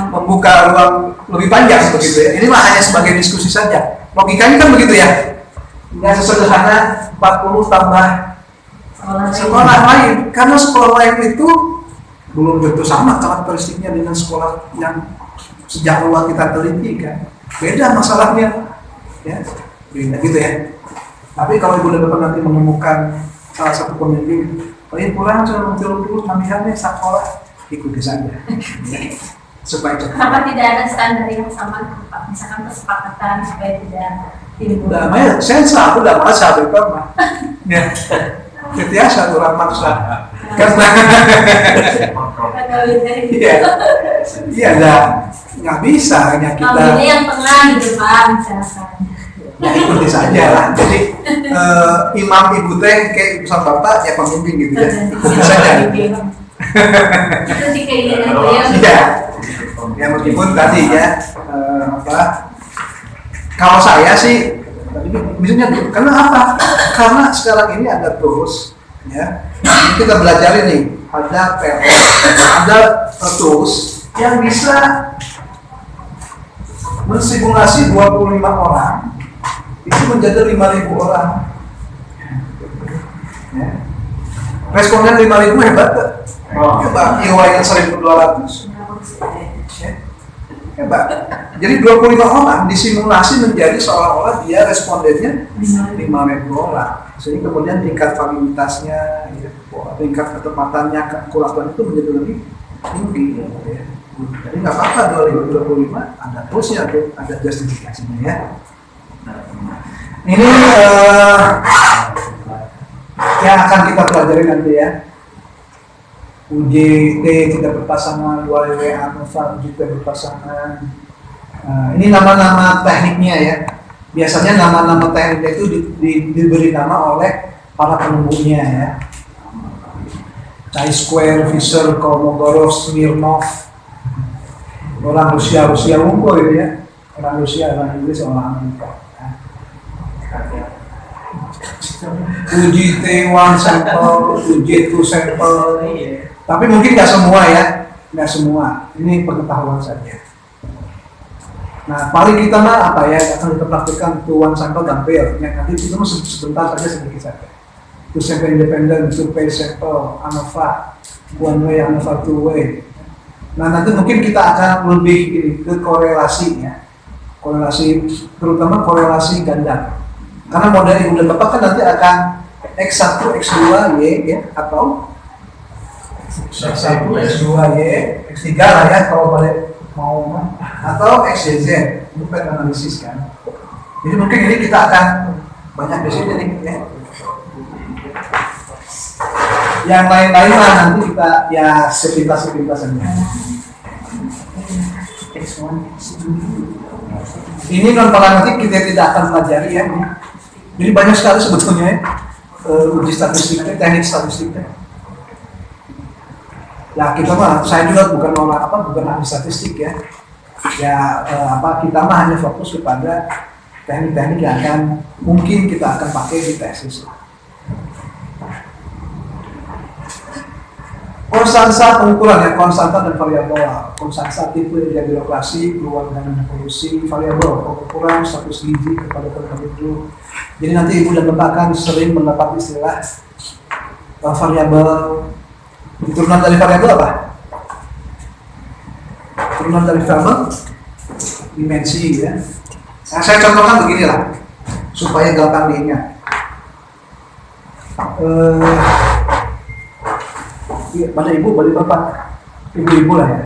membuka ruang lebih panjang begitu ya. Ini mah hanya sebagai diskusi saja. Logikanya kan begitu ya. Nggak sesederhana 40 tambah sekolah lain. Karena sekolah lain itu belum tentu sama karakteristiknya dengan sekolah yang sejak awal kita teliti kan. Beda masalahnya. Ya, beda gitu ya. Tapi kalau Ibu dan Bapak nanti menemukan salah satu pemimpin, pulang sudah mengurus dulu tampilannya sekolah, ikuti saja. Ya. Supaya cepat. Kenapa tidak ada standar yang sama, Pak? Misalkan kesepakatan supaya tidak timbul. Damai, saya satu udah masa itu mah. Ya, ketika satu orang maksa. Karena, iya, nggak bisa hanya kita. Kalau ini yang tengah gitu Pak, misalkan. Ya ikuti saja lah. Jadi imam ibu teh kayak ibu sama bapak ya pemimpin gitu ya. Ikuti saja. Itu sih keinginan beliau. Iya. Ya meskipun tadi ya kalau saya sih misalnya karena apa? Karena sekarang ini ada tools ya. Kita belajar ini ada tools yang bisa mensimulasi 25 orang itu menjadi 5.000 orang. Ya. Responden 5.000 hebat tak? Hebat. IWA yang 1.200. Ya. Hebat. Jadi 25 orang disimulasi menjadi seolah-olah dia respondennya 5.000 orang. Sehingga kemudian tingkat validitasnya, ya, tingkat ketepatannya, keakuratan itu menjadi lebih tinggi. Ya. Jadi nggak apa-apa 2025 ada terusnya tuh, ada justifikasinya ya. Ini yang akan kita pelajari nanti ya. UJT tidak berpasangan, 2W ANOVA, UJT berpasangan. Ini nama-nama tekniknya ya. Biasanya nama-nama tekniknya itu diberi nama oleh para penemunya ya. Chi-square, Fisher, Kolmogorov, Smirnov. Orang Rusia unggul gitu ya. Orang Rusia, orang Inggris, orang Amerika. UJT 1 sampel, UJT 2 sampel. Tapi mungkin nggak semua ya, nggak semua. Ini pengetahuan saja. Nah, paling kita mah apa ya akan kita praktikkan 1 sampel tampil. Yang nanti itu sebentar saja sedikit saja. 2 sampel independen, 2 pay sampel, ANOVA. one way another two way. Nah nanti mungkin kita akan lebih ke korelasinya, korelasi terutama korelasi ganda. Karena model yang udah tepat kan nanti akan x1 x2 y ya, atau x1 x2 y x3 lah ya kalau balik mau, atau x y z. Bukan analisis kan. Jadi mungkin ini kita akan banyak di sini nih ya. Yang lain-lain lah nanti kita ya sepintas-sepintas saja. Ini non parametrik kita tidak akan pelajari ya. Jadi banyak sekali sebetulnya ya, uji statistiknya, teknik statistiknya. Ya kita mah, saya juga bukan orang bukan ahli statistik ya. Ya kita mah hanya fokus kepada teknik-teknik yang akan mungkin kita akan pakai di tesis. Konstansa pengukuran ya, konstanta dan variabel. Konstansa tipe dari birokrasi, keluar dan evolusi, variabel pengukuran status gizi kepada tertentu. Jadi nanti ibu dan bapak akan sering mendapat istilah variabel. Turunan dari variabel apa? Turunan dari variabel dimensi ya. Nah, saya contohkan beginilah supaya gampang diingat. Pada ibu, pada bapak, ibu-ibu lah ya.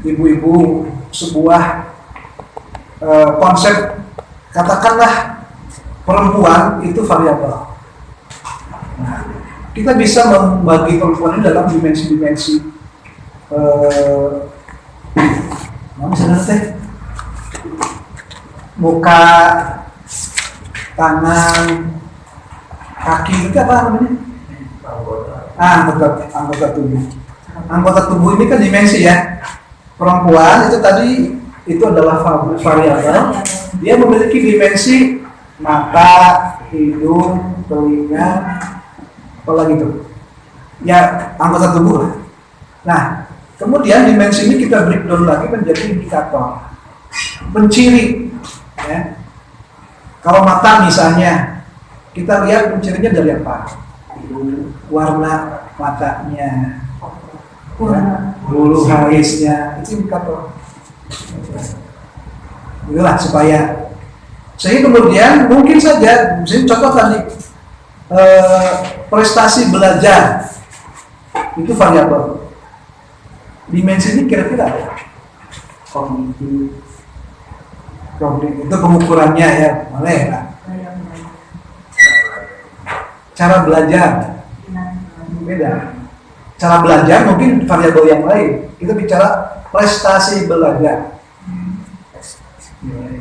Ibu-ibu sebuah konsep, katakanlah perempuan itu variabel. Nah, kita bisa membagi perempuan ini dalam dimensi-dimensi. Misalnya teh, muka, tangan, kaki itu apa namanya? Anggota tubuh. Anggota tubuh ini kan dimensi ya. Perempuan itu tadi itu adalah variabel. Dia memiliki dimensi mata, hidung, telinga, apalagi itu. Ya anggota tubuh lah. Nah, kemudian dimensi ini kita breakdown lagi menjadi indikator, penciri. Ya. Kalau mata misalnya, kita lihat pencirinya dari apa? Warna matanya, bulu halisnya, itu indikator. Itulah supaya sehingga kemudian mungkin saja, misalnya contoh tadi prestasi belajar itu variabel. Dimensi ini kira-kira kognitif itu pengukurannya ya, mana ya? Cara belajar beda. Cara belajar mungkin variabel yang lain. Kita bicara prestasi belajar,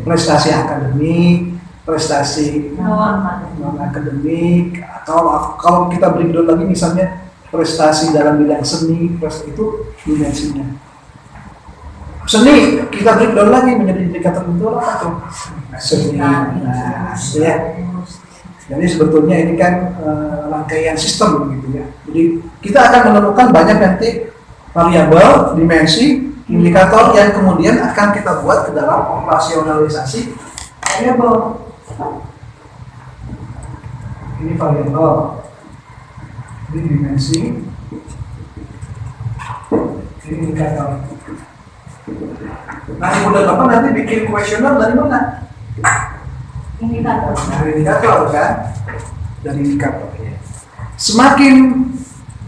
prestasi akademik, prestasi non akademik, atau kalau kita breakdown lagi misalnya prestasi dalam bidang seni, itu dimensinya. Seni kita breakdown lagi menjadi indikator itu apa tuh? Seni. Nah, ya. Jadi sebetulnya ini kan rangkaian sistem gitu ya. Jadi kita akan menemukan banyak nanti variabel, dimensi, indikator yang kemudian akan kita buat ke dalam operasionalisasi variabel. Ini variabel, ini dimensi, ini indikator. Nah, kemudian Bapak nanti bikin kuesioner dari mana? Indikator. Dari indikator kan? Dari indikator ya. Semakin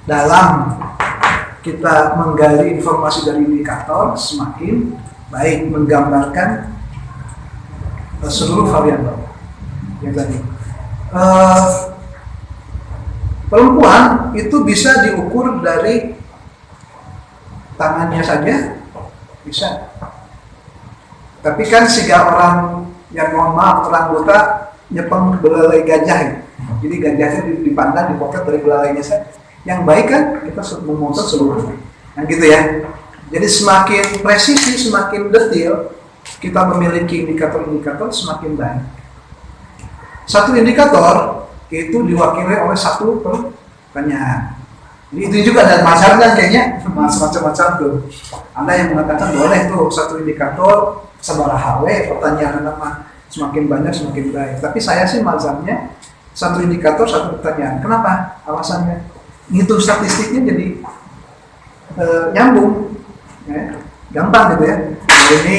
dalam kita menggali informasi dari indikator, semakin baik menggambarkan seluruh variabel yang tadi. Perempuan itu bisa diukur dari tangannya saja, bisa. Tapi kan siga orang yang mohon maaf, orang buta nyepeng belalai gajah ya. Jadi gajahnya dipandang, dipotret dari belalainya saja. Yang baik kan kita memotret seluruhnya. Nah gitu ya. Jadi semakin presisi, semakin detail kita memiliki indikator-indikator semakin baik. Satu indikator itu diwakili oleh satu pertanyaan. Jadi itu juga ada masyarakat kayaknya macam-macam tuh. Ada yang mengatakan boleh tuh satu indikator sabaraha we, pertanyaan nama semakin banyak semakin baik. Tapi saya sih mazhabnya satu indikator satu pertanyaan. Kenapa? Alasannya ngitung statistiknya jadi nyambung, ya. Gampang gitu ya. Nah, ini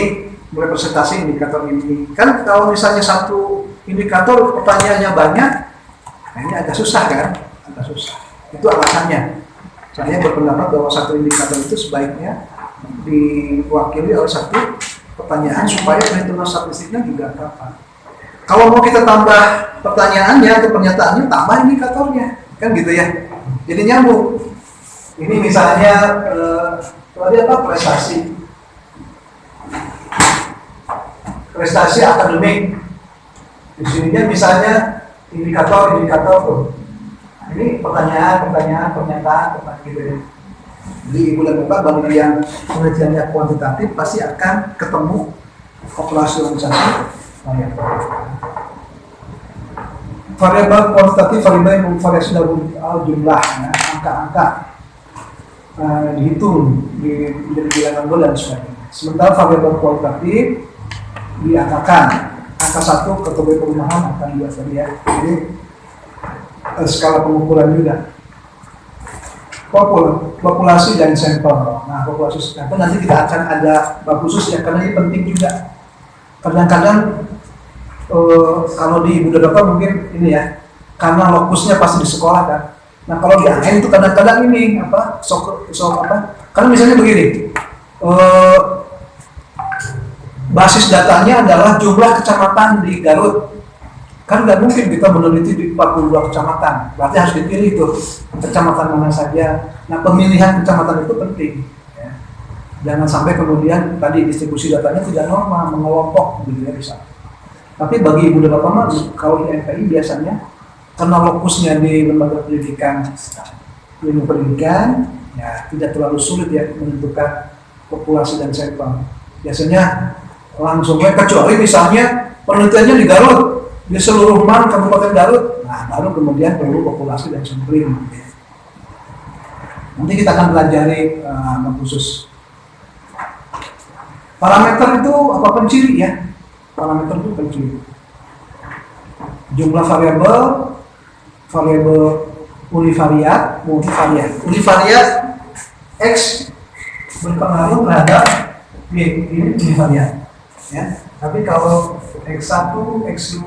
merepresentasi indikator ini. Kan kalau misalnya satu indikator pertanyaannya banyak, nah ini agak susah kan? Agak susah. Itu alasannya. Saya berpendapat bahwa satu indikator itu sebaiknya diwakili oleh satu pertanyaan supaya perhitungan statistiknya juga apa. Kalau mau kita tambah pertanyaannya atau pernyataannya, tambah indikatornya, kan gitu ya. Jadi nyambung. Ini misalnya tadi apa, prestasi akademik. Di sininya misalnya indikator tuh. Nah, ini pertanyaan, pernyataan gitu ya. Jadi ibu dan bapak bagi yang penelitiannya kuantitatif pasti akan ketemu populasi organisasi variabel kuantitatif, variabel yang memvariasi dari jumlah, ya, angka-angka dihitung di bilangan bulan dan sebagainya. Sementara variabel kualitatif diangkakan, angka 1 kategori perumahan, angka 2 tadi ya. Jadi skala pengukuran juga. Populasi dan sampel. Nah, populasi sampel nanti kita akan ada bab khusus ya, karena ini penting juga. Kadang-kadang kalau di Ibu dan Bapak mungkin ini ya, karena lokusnya pasti di sekolah kan. Nah, kalau di AN itu kadang-kadang ini apa? Sok apa? Karena misalnya begini, basis datanya adalah jumlah kecamatan di Garut. Kan nggak mungkin kita meneliti di 42 kecamatan, berarti harus dipilih tuh kecamatan mana saja. Nah, pemilihan kecamatan itu penting. Ya. Jangan sampai kemudian tadi distribusi datanya tidak normal, mengelompok gitu ya bisa. Tapi bagi ibu dan bapak mah, kalau di MPI biasanya karena lokusnya di lembaga pendidikan, ilmu pendidikan, ya tidak terlalu sulit ya menentukan populasi dan sampel. Biasanya langsung kecuali misalnya penelitiannya di Garut, di seluruh MAN Kabupaten Garut, nah baru kemudian perlu populasi dan sampling. Ya. Nanti kita akan pelajari khusus. Parameter itu apa penciri ya? Parameter itu penciri. Jumlah variabel univariat, multivariat. Univariat X berpengaruh terhadap Y, ini univariat. Ya. Tapi kalau X1, X2,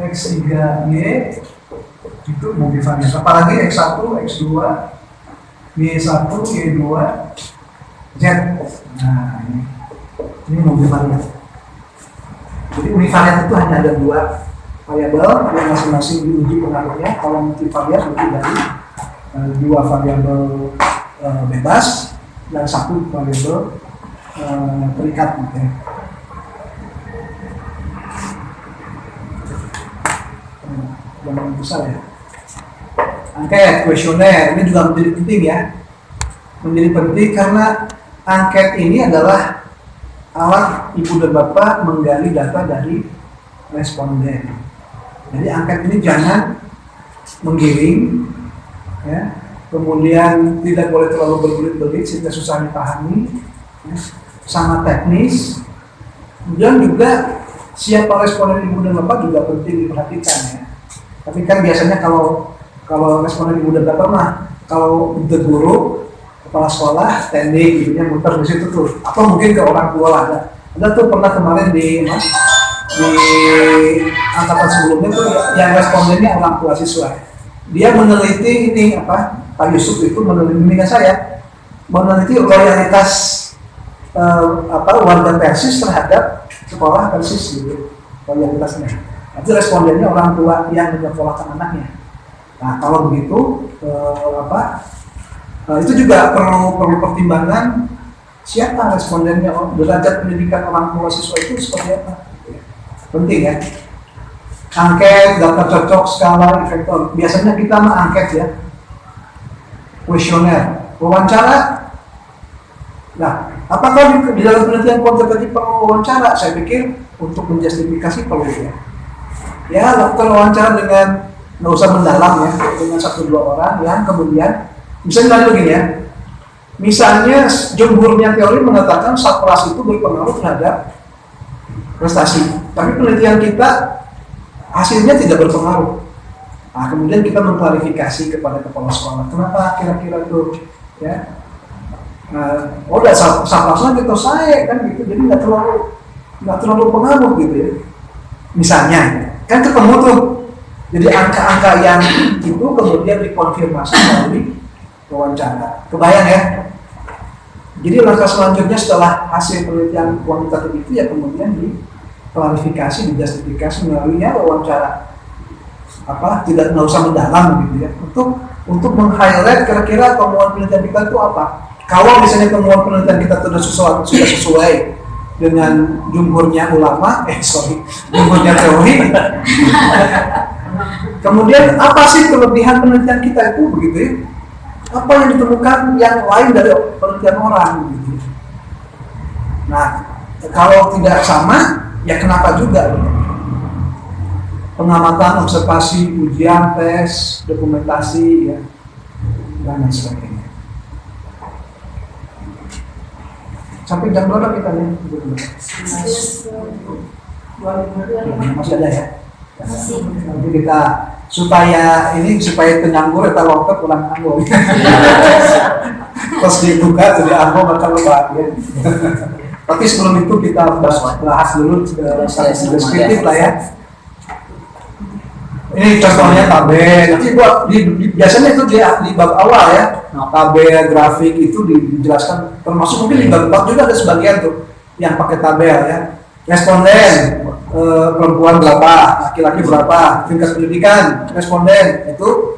X3, Y itu multivariat. Apalagi X1, X2, Y1, Y2, Z. Nah, ini multivariat. Jadi univariat itu hanya ada 2 variabel yang masing-masing diuji pengaruhnya. Kalau multivariat lebih dari 2 variabel bebas dan 1 variabel terikat gitu ya. Yang besar ya. Angket, kuesioner ini juga menjadi penting ya. Menjadi penting karena angket ini adalah alat ibu dan bapak menggali data dari responden. Jadi angket ini jangan menggiring, ya. Kemudian tidak boleh terlalu berbelit-belit sehingga susah dipahami, ya. Sangat teknis. Kemudian juga siapa responden ibu dan bapak juga penting diperhatikan ya. Tapi kan biasanya kalau responden ibu dan bapak mah kalau the guru, kepala sekolah, standing gitu ya, muter di situ tuh. Atau mungkin ke orang tua lah. Ada tuh pernah kemarin di angkatan sebelumnya tuh yang respondennya orang tua siswa. Dia meneliti ini apa? Pak Yusuf itu meneliti saya meneliti loyalitas warga Persis terhadap sekolah Persis gitu, loyalitasnya. Itu respondennya orang tua yang menyekolahkan anaknya. Nah kalau begitu itu juga perlu pertimbangan siapa respondennya, derajat pendidikan orang tua siswa itu seperti apa. Penting ya. Angket, daftar cocok, skala, efektor. Biasanya kita angket ya. Kuesioner, wawancara. Nah, apakah di dalam penelitian kuantitatif perlu wawancara? Saya pikir untuk menjustifikasi perlu ya. Ya, lakukan wawancara dengan nggak usah mendalam ya, dengan 1-2 orang yang kemudian misalnya begini ya. Misalnya jumhurnya teori mengatakan saturasi itu berpengaruh terhadap prestasi, tapi penelitian kita hasilnya tidak berpengaruh. Nah, kemudian kita mengklarifikasi kepada kepala sekolah, kenapa kira-kira itu ya udah salah gitu saya kan gitu, jadi nggak terlalu pengaruh gitu ya. Misalnya kan ketemu tuh, jadi angka-angka yang itu kemudian dikonfirmasi melalui wawancara. Kebayang ya? Jadi langkah selanjutnya setelah hasil penelitian kuantitatif itu ya kemudian diklarifikasi, dijustifikasi melalui wawancara. Tidak usah mendalam gitu ya. Untuk meng-highlight kira-kira temuan penelitian kita itu apa. Kalau misalnya temuan penelitian kita sudah sesuai dengan jumhurnya ulama, jumhurnya teori. Kemudian apa sih kelebihan penelitian kita itu begitu ya? Apa yang ditemukan yang lain dari penelitian orang gitu. Nah, kalau tidak sama, ya kenapa juga? Pengamatan, observasi, ujian, tes, dokumentasi, ya, dan lain sebagainya. Sampai jam berapa kita nih? Masih ada ya? Nanti kita supaya penyanggur kita waktu pulang anggur. Pas dibuka jadi anggur bakal bahagia. Tapi sebelum itu kita bahas dulu statistik deskriptif lah ya. Ini contohnya tabel. Nanti biasanya itu di bab awal ya. Tabel, grafik itu dijelaskan. Termasuk mungkin di bab juga ada sebagian tuh yang pakai tabel ya. Responden perempuan berapa, laki-laki berapa, tingkat pendidikan responden itu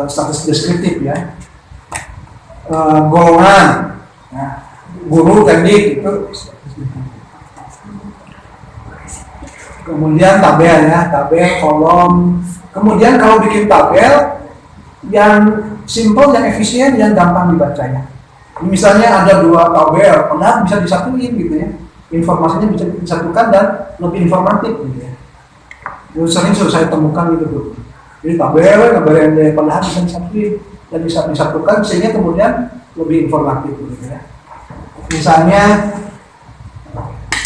statistik deskriptif ya. Golongan, guru, teknik itu. Kemudian tabel ya, tabel, kolom. Kemudian kalau bikin tabel yang simple, yang efisien, yang gampang dibacanya. Misalnya ada 2 tabel, padahal bisa disatuin gitu ya. Informasinya bisa disatukan dan lebih informatif gitu ya. Sering saya temukan gitu tuh. Jadi tabel yang padahal bisa disatuin dan bisa disatukan sehingga kemudian lebih informatif gitu ya. Misalnya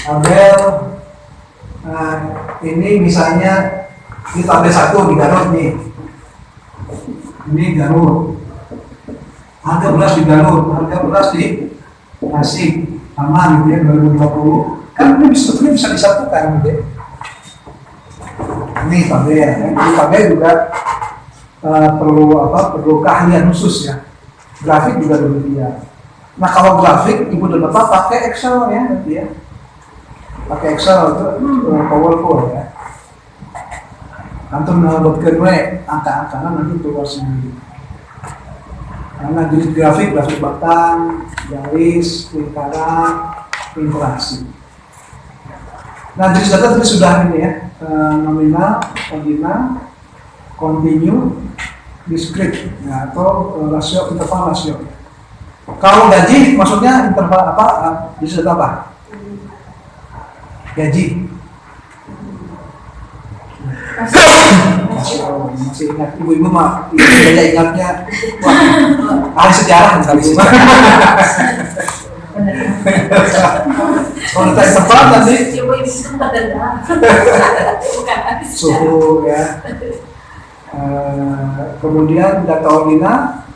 tabel ini misalnya di tabel 1 di Garut nih. Ini Garut. Harga beras di Garut, harga beras di Tasik. Sama gitu ya 2020 kan ini sebetulnya bisa disatukan gitu ya. Ini tabel ya. Ini tabel juga perlu keahlian khusus ya. Grafik juga demikian. Nah kalau grafik ibu dan bapak pakai Excel ya nanti ya. Pakai Excel itu powerful ya. Antum buatkan angka-angka nanti keluar sendiri. Karena jenis grafik batang, garis, lingkaran, interaksi. Nah jenis data tadi sudah ini ya, nominal, ordinal, continue, discrete, ya, atau rasio, interval rasio. Kalau gaji maksudnya interval apa? Jenis data apa? Gaji. Masih ingat ibu-ibu mah saya ingatnya ahli sejarah kali ini. Kalau kita interval tadi suhu ya. Kemudian data ordinal,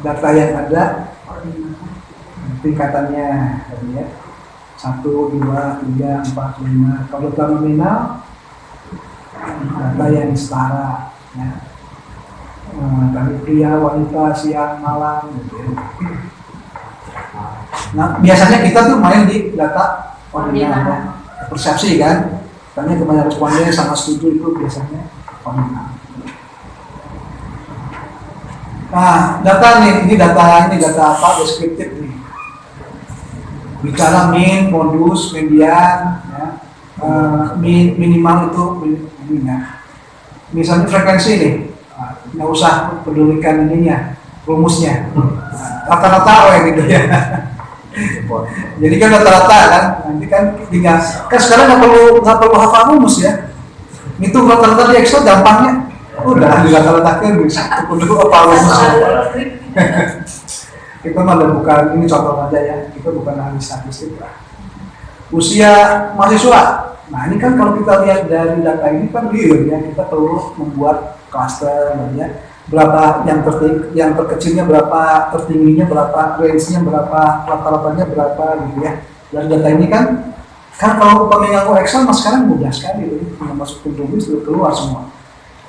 data yang ada tingkatannya tadi ya. 1, 2, 3, 4, 5. Kalau data nominal data yang setara ya. Dari pria, wanita, siang, malam gitu ya. Nah biasanya kita tuh main di data ordinal ya. Persepsi kan, karena kebanyakan responden sangat setuju itu biasanya ordinal. Nah data nih, ini data apa? Deskriptif nih. Bicara min, modus, median, ya. Minimal itu ya. Misalnya frekuensi nih, nggak usah pedulikan ininya, rumusnya, rata-rata gitu ya. Jadi kan rata-rata kan, nanti kan tinggal kan sekarang nggak perlu hafal rumus ya. Itu rata-rata di Excel gampangnya, udah dirata-ratakan bisa. Untuk apa rumusnya? Kita malah bukan ini contoh aja ya, kita bukan ahli statistik lah. Usia mahasiswa, nah ini kan kalau kita lihat dari data ini kan real ya, kita perlu membuat cluster ya. berapa yang terkecilnya berapa, tertingginya berapa, range-nya berapa, rata-ratanya berapa gitu ya. Dan data ini kan kalau umpamanya nganggo Excel mas sekarang mudah sekali, jadi tinggal masuk ke Google sudah keluar semua.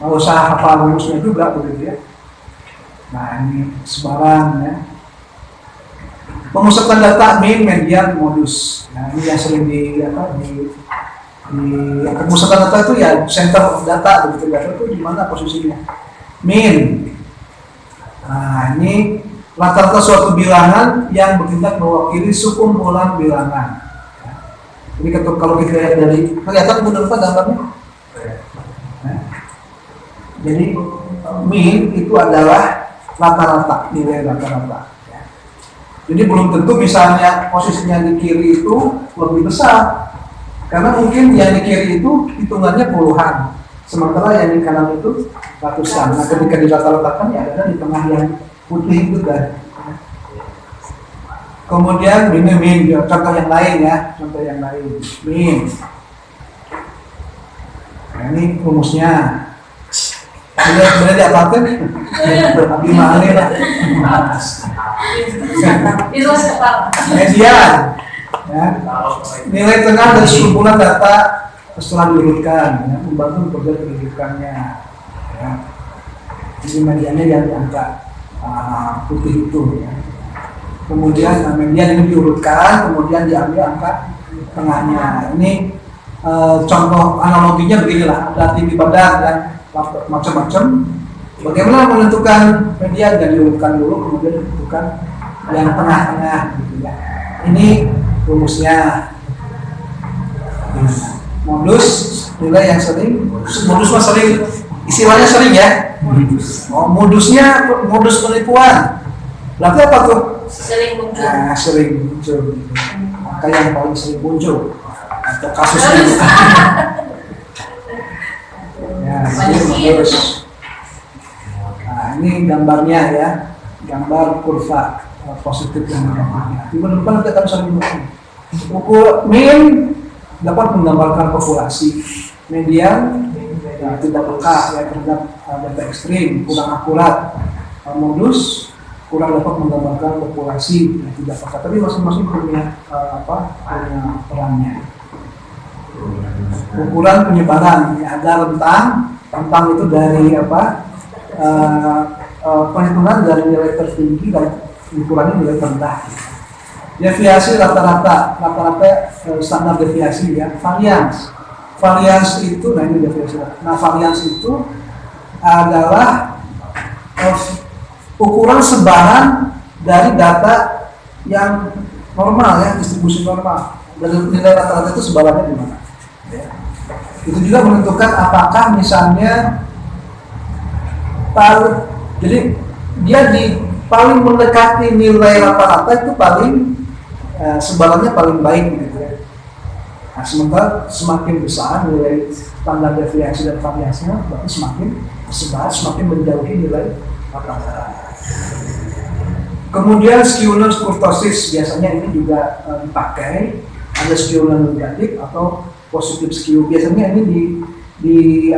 Nggak usah hafal rumusnya juga begitu ya. Nah ini sebarang ya. Pemusatan data mean, median, modus. Nah ini yang sering di pemusatan data itu ya center of data begitu. Data itu di mana posisinya? Mean. Nah ini rata-rata suatu bilangan yang bertindak mewakili sekumpulan bilangan. Ini kalau kita lihat dari kelihatan benar apa gambarnya? Nah, jadi mean itu adalah rata-rata, nilai rata-rata. Jadi belum tentu misalnya posisinya di kiri itu lebih besar, karena mungkin yang di kiri itu hitungannya puluhan, sementara yang di kanan itu ratusan. Nah ketika dirata-ratakan ya ada di tengah yang putih itu kan. Kemudian min, contoh yang lain ya, min. Nah, ini rumusnya. Boleh diapakan? Tapi mahal lah. Itu sekarang. Median. Ya. Nilai tengah dari sekumpulan data setelah diurutkan, ya, membantu kerja pendidikannya. Ya. Jadi mediannya yang diangkat putih itu. Ya. Kemudian median ini diurutkan, kemudian diambil angka tengahnya. Ini contoh analoginya beginilah, ada tinggi badan dan macam-macam. Bagaimana menentukan median? Dan diurutkan dulu, kemudian ditentukan yang tengah-tengah gitu ya. Ini rumusnya. Modus nilai yang sering, modus mah sering, istilahnya sering ya. Oh, modus penipuan. Berarti apa tuh? Sering muncul. Nah, sering muncul. Maka yang paling sering muncul atau kasusnya. Ya, modus. Nah, ini gambarnya ya, gambar kurva positif dan negatifnya. Di depan nanti akan sering muncul. Ukur mean dapat menggambarkan populasi, median ya, tidak peka ya terhadap data ekstrim, kurang akurat. Modus kurang dapat menggambarkan populasi yang tidak peka, tapi masing-masing punya punya perannya. Ukuran penyebaran ya, ada rentang itu dari perhitungan dari nilai tertinggi dan ukurannya nilai terendah. Deviasi rata-rata standar deviasi ya, varians itu, nah ini deviasi. Nah varians itu adalah ukuran sebaran dari data yang normal ya, distribusi normal. Dari nilai rata-rata itu sebarannya di mana? Ya. Itu juga menentukan apakah misalnya jadi dia paling mendekati nilai rata-rata itu paling sebarannya paling baik gitu ya. Nah, sementara semakin besar nilai standar deviasi dan variasinya, berarti semakin menjauhi nilai rata-rata. Kemudian skewness kurtosis biasanya ini juga dipakai, ada skewness negatif atau positif skew. Biasanya ini dari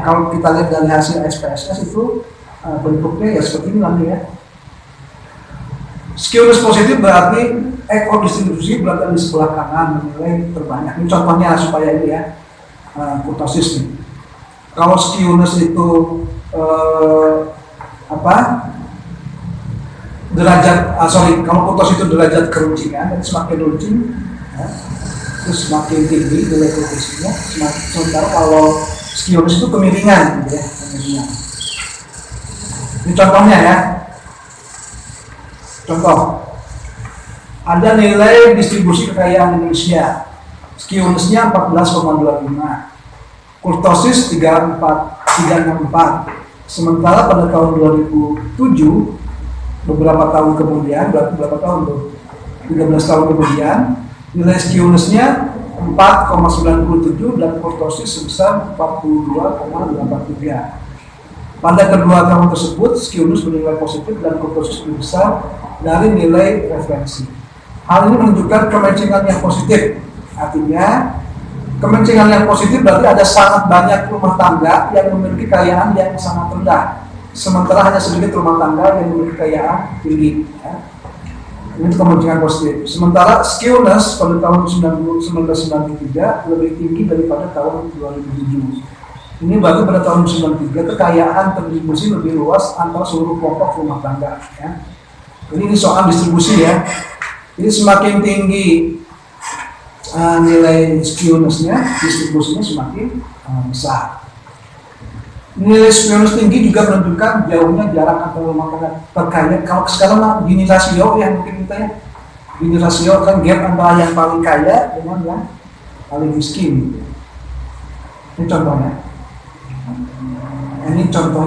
kalau kita lihat dari hasil SPSS itu bentuknya ya seperti ini nanti ya. Skewness positif berarti ekor distribusi berada di sebelah kanan menilai terbanyak. Ini contohnya supaya ini ya kurtosis nih. Kalau skewness itu kalau kurtosis itu derajat keruncingan, dan semakin runcing ya, itu semakin tinggi nilai kurtosisnya. Sementara kalau skewness itu kemiringan gitu ya, kemiringan. Ini contohnya ya. Contoh, ada nilai distribusi kekayaan Indonesia, skewness-nya 14,25, kurtosis 34, sementara pada tahun 2007, beberapa tahun kemudian, berapa tahun tuh? 13 tahun kemudian, nilai skewness-nya 4,97 dan kurtosis sebesar 42,83. Pada kedua tahun tersebut, skewness bernilai positif dan kurtosis lebih besar dari nilai referensi. Hal ini menunjukkan kemencingan yang positif. Artinya, kemencingan yang positif berarti ada sangat banyak rumah tangga yang memiliki kekayaan yang sangat rendah. sementara hanya sedikit rumah tangga yang memiliki kekayaan tinggi. Ya. Ini kemungkinan positif. Sementara skillness pada tahun 1993 lebih tinggi daripada tahun 2007. Ini berarti pada tahun 93 kekayaan terdistribusi lebih luas antara seluruh kelompok rumah tangga. Ya. Ini soal distribusi ya. Jadi semakin tinggi nilai skillness-nya, distribusinya semakin besar. Nilai skillness tinggi juga menunjukkan jauhnya jarak antara rumah tangga terkaya. Kalau sekarang mah Gini rasio yang mungkin kita ya, Gini rasio kan gap antara yang paling kaya dengan yang paling miskin. Ini contohnya. Ini contoh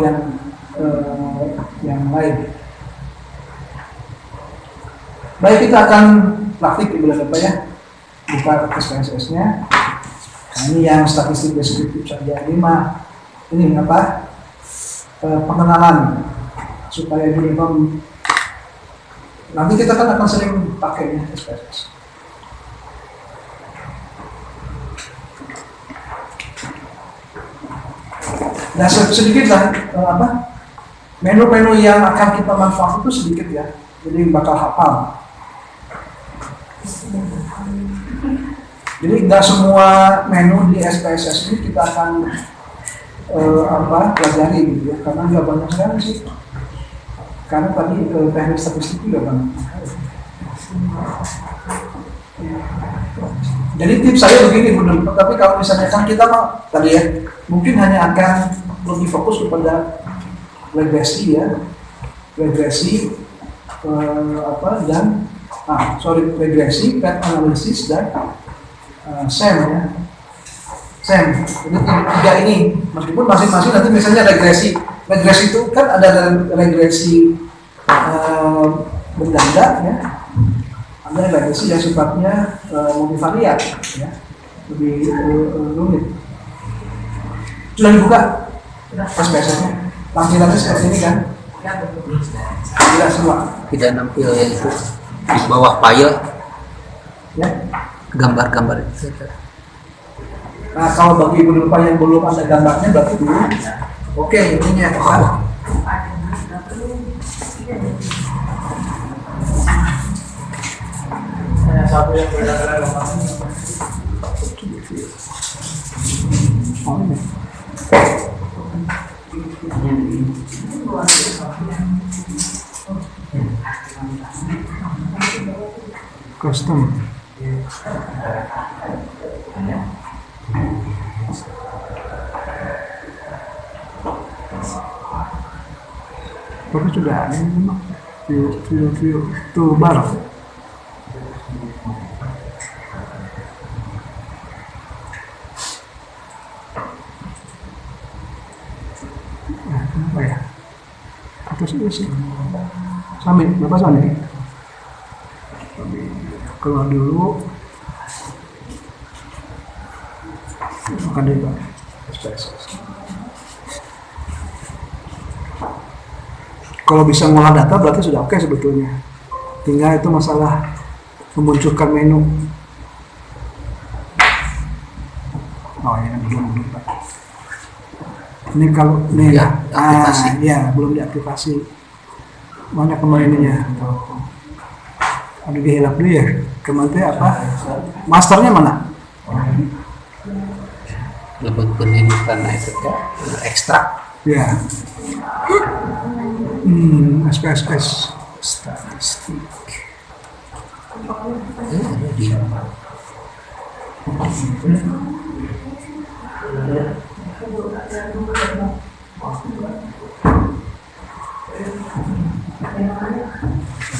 yang lain. Baik, kita akan praktik di bulan depan ya. Buka SPSS-nya. Nah, ini yang statistik deskriptif saja. Ini apa? Pengenalan supaya di nanti kita kan akan sering pakai ya SPSS. Nah, sedikit lah menu-menu yang akan kita manfaat itu sedikit ya, jadi bakal hafal. Jadi nggak semua menu di SPSS ini kita akan pelajari gitu ya, karena nggak banyak sekali sih. Karena tadi teknik statistik juga banyak. Jadi tips saya begini, tapi kalau misalnya kan kita tadi ya, mungkin hanya akan lebih fokus kepada regresi ya, regresi regresi, path analysis dan SEM ya. SEM, ini tiga ini, meskipun masing-masing nanti misalnya regresi itu kan ada regresi berganda ya, ada regresi yang sifatnya multivariat ya, lebih rumit. Sudah dibuka SPSS-nya, tampilannya seperti ini kan? Tidak semua. Tidak nampil ya itu di bawah file Ya. gambar-gambar itu. Nah, kalau bagi ibu lupa yang belum ada gambarnya berarti dulu. Oke, ininya apa? Satu yang berbeda-beda Oh, ini. Custom. Tapi sudah ada memang view toolbar. Apa ya? Atas ini sih. Sambil, Bapak sambil. Keluar dulu. Makan dulu. Kalau bisa ngolah data berarti sudah oke sebetulnya. Tinggal itu masalah memunculkan menu. Oh ya, belum lupa. Ini kalau nih Ya, aplikasi. ya belum diaktifasi. Mana kemarinnya? Aduh, dihilap dulu ya. Kemarin apa? Masternya mana? Lebih ini karena itu ekstrak. Ya. SPSS statistik. Ada di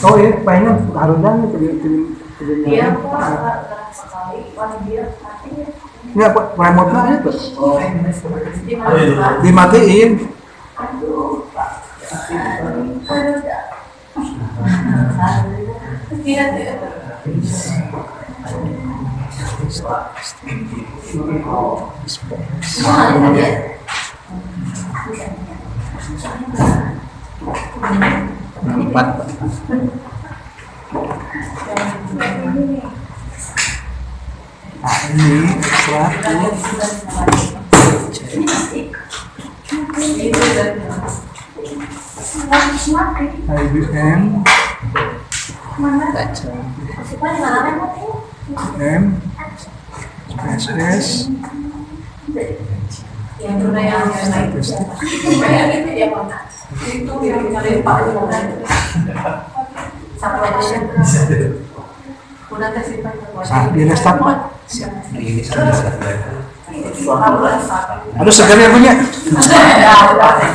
Oh ya, pengen harusnya Dia kok sekali, dia mati. nggak remote-nya aja tuh. Di mana? Dimatiin. Aduh, Pak. Tidak. empat. Nah ini setelah IBM, baca M, SSS, Yang mana yang naik itu dia mana? Itu yang kali Pak satu aja. Udah kasih Pak. nah, di restart. siap rilis bisa. Aduh segarnya punya.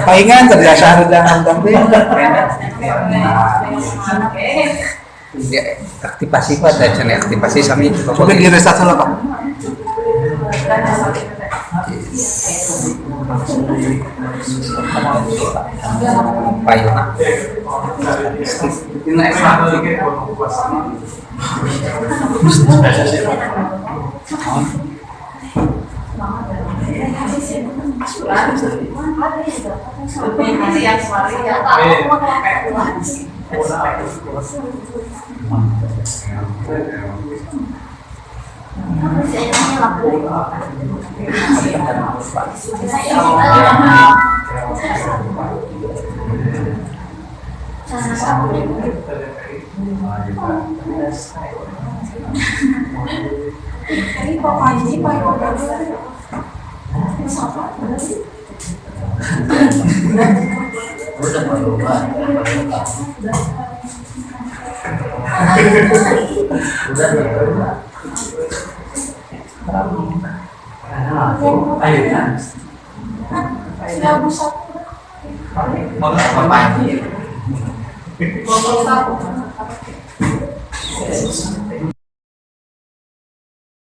Palingan terbiasa ada tampil. Dia aktivasi pada channel aktivasi sami Coba di restart dulu Pak. payung ini ekstra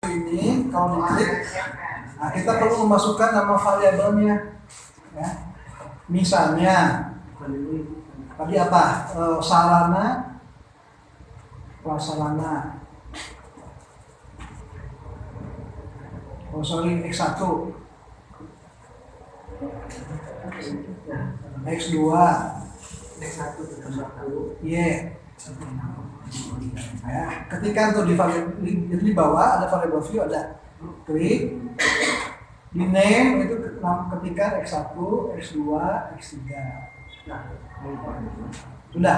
Ini kalau diklik, nah kita perlu memasukkan nama variabelnya, ya. Misalnya tadi apa? Sarana, prasarana. Oh sorry, X1, X2, Y. Ya, ketika untuk di bawah ada variable view, ada klik di name itu ketika X1, X2, X3. Sudah.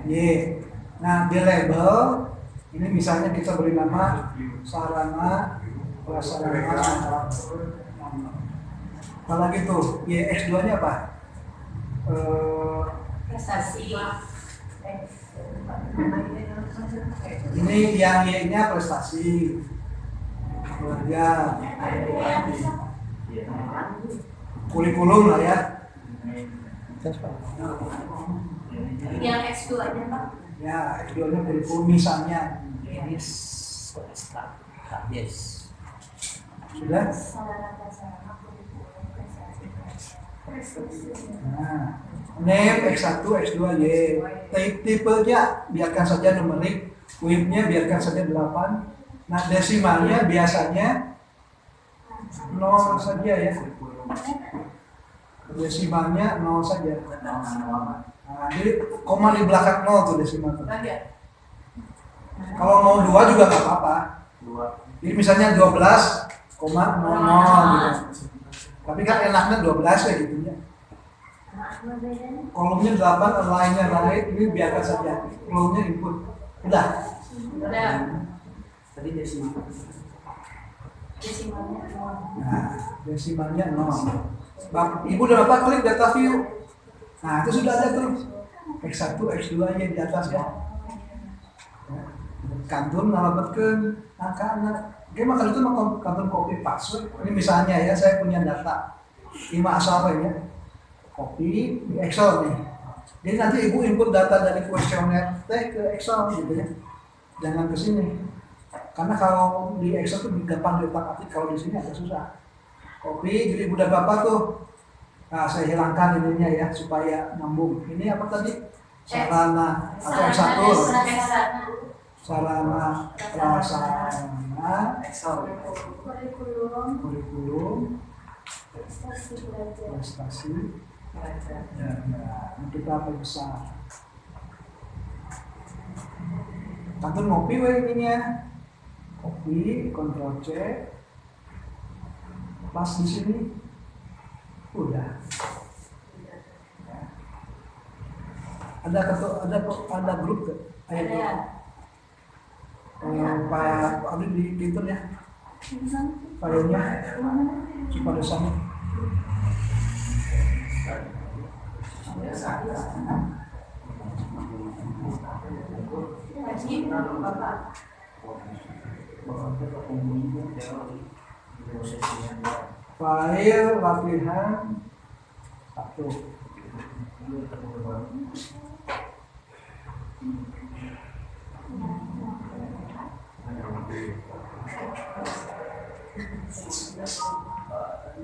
Y. Nah, di label ini misalnya kita beri nama sarana, prasarana. Apalagi tuh, YX2-nya apa? Prestasi. Ini yang Y-nya prestasi. Keluarga. Kurikulum lah ya. Yang X2 aja Pak. Ya, X2-nya kurikulum misalnya. yes Sudah? Sarana prasarana kurikulum prestasi. Nah, name X1, X2, Y. Tipenya biarkan saja numerik, width-nya biarkan saja 8. Nah, desimalnya biasanya 0 saja ya. Desimalnya 0 saja. Nah, jadi koma di belakang 0 tuh desimal tuh. Kalau mau 2 juga nggak apa-apa. Jadi misalnya 12,00 gitu. Tapi kan enaknya 12 ya gitu ya. Kolomnya 8, line-nya right, ini biarkan saja. Kolomnya input. Udah. Tadi desimal. Desimalnya 0. Nah, desimalnya 0. Ibu udah apa klik data view. Nah, itu sudah ada tuh. X1, X2-nya di atas ya. Kantor ngalabatkan angka-angka. Gimana kalau itu mau kantor copy password. Ini misalnya ya, saya punya data 5 asal ya. Copy di Excel nih. Jadi nanti ibu input data dari kuesioner teh ke Excel gitu ya. Jangan ke sini. Karena kalau di Excel tuh gampang diutak-atik, kalau di sini agak susah. Copy, jadi ibu dapat apa tuh? Nah, saya hilangkan ininya ya supaya nyambung. Ini apa tadi? Sarana atau X1. Sarana prasarana kurikulum prestasi. Ya, ini kita perbesar. Kantor ngopi weh ininya. Kopi copy, Ctrl C, pas di sini, udah. Ya. Ada grup ke? Ada. Pak Abdi di Twitter ya, filenya supaya sama. File latihan 1.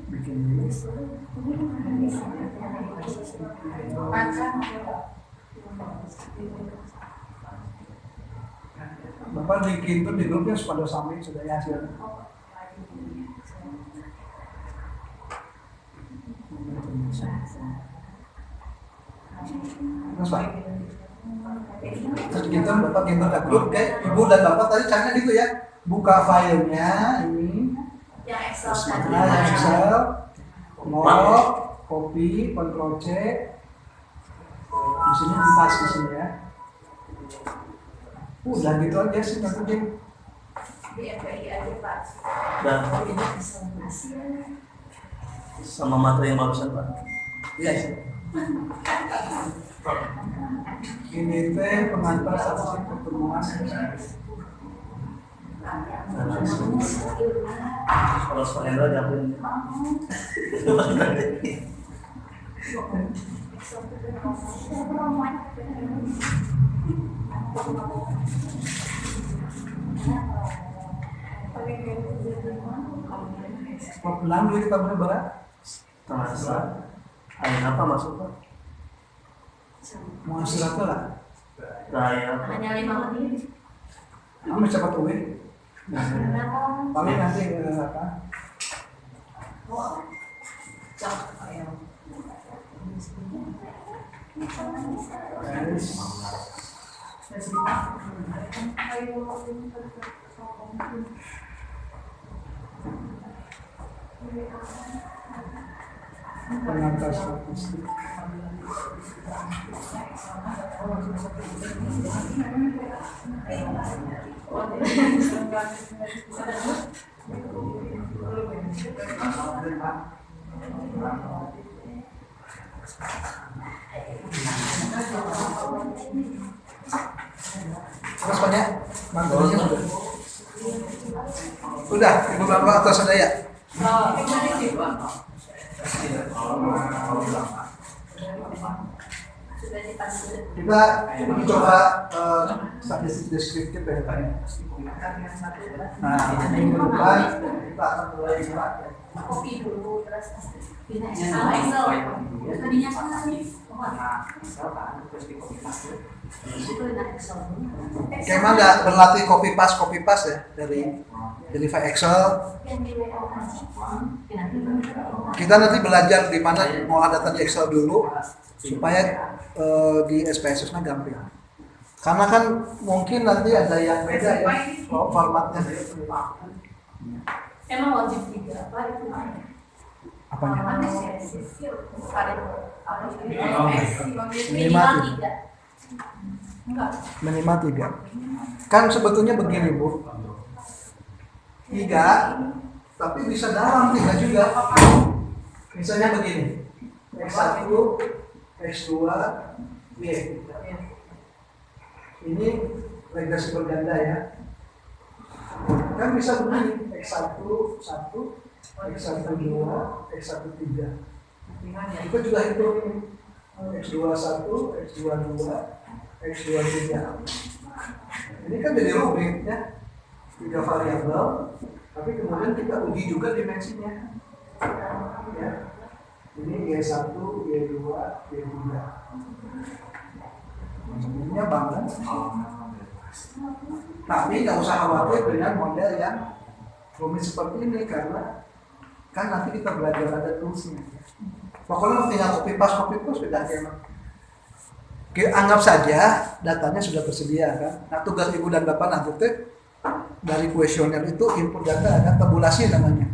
Bikin dulu. Bapak bikin itu di grupnya pada sampai sudah hasil. Terus Pak, terus gitu Bapak gitu ke grup kayak Ibu dan Bapak tadi caranya gitu ya, buka filenya ini, Yang Excel tadi. nah yang Excel, lock, copy, Ctrl C, di sini pas di sini ya. Udah gitu aja sih nanti. Di FPI aja Pak. Dan sama materi yang barusan Pak. Iya sih. Ini teh pengantar saksi pertemuan. Kalau Pak Hendra jawabin. Mau pulang dulu kita berat. Terasa. Ada apa masuk Pak? Mau istirahat lah. Saya Hanya 5 menit. Kamu cepat uwi. Paling nanti apa? Pengantar statistik. Terus banyak materinya sudah. Ibu bapak atau saudara? Kita coba statistik deskriptif ya. Nah, minggu depan kita akan mulai gerak ya. Kopi dulu terus Excel. Tadinya kan itu enak Excel. Kayaknya nggak berlatih copy paste ya dari file Excel. Kita nanti belajar di mana mau data di Excel dulu supaya di SPSS-nya gampang. Karena kan mungkin nanti ada yang beda ya formatnya. Emang wajib 3 apa itu? Apanya? Minimal 3. Enggak. Minimal 3. Kan sebetulnya begini Bu, 3 tapi bisa dalam 3 juga. Misalnya begini, X1, X2, Y. Ini regresi berganda ya. Kan bisa begini, X1, 1, X1, 2, X1, 3. Itu juga hitung ini. X2, 1, X2, 2, X2, 3. Ini kan jadi rumit ya. 3 variabel, tapi kemudian kita uji juga dimensinya. Ya. Ini Y1, Y2, Y3. Ini banget. Tapi nggak usah khawatir dengan model yang rumit seperti ini karena kan nanti kita belajar ada toolsnya. Pokoknya tinggal copy paste sudah enak. Anggap saja datanya sudah tersedia kan. Nah tugas ibu dan bapak nanti dari kuesioner itu input data ada tabulasi namanya.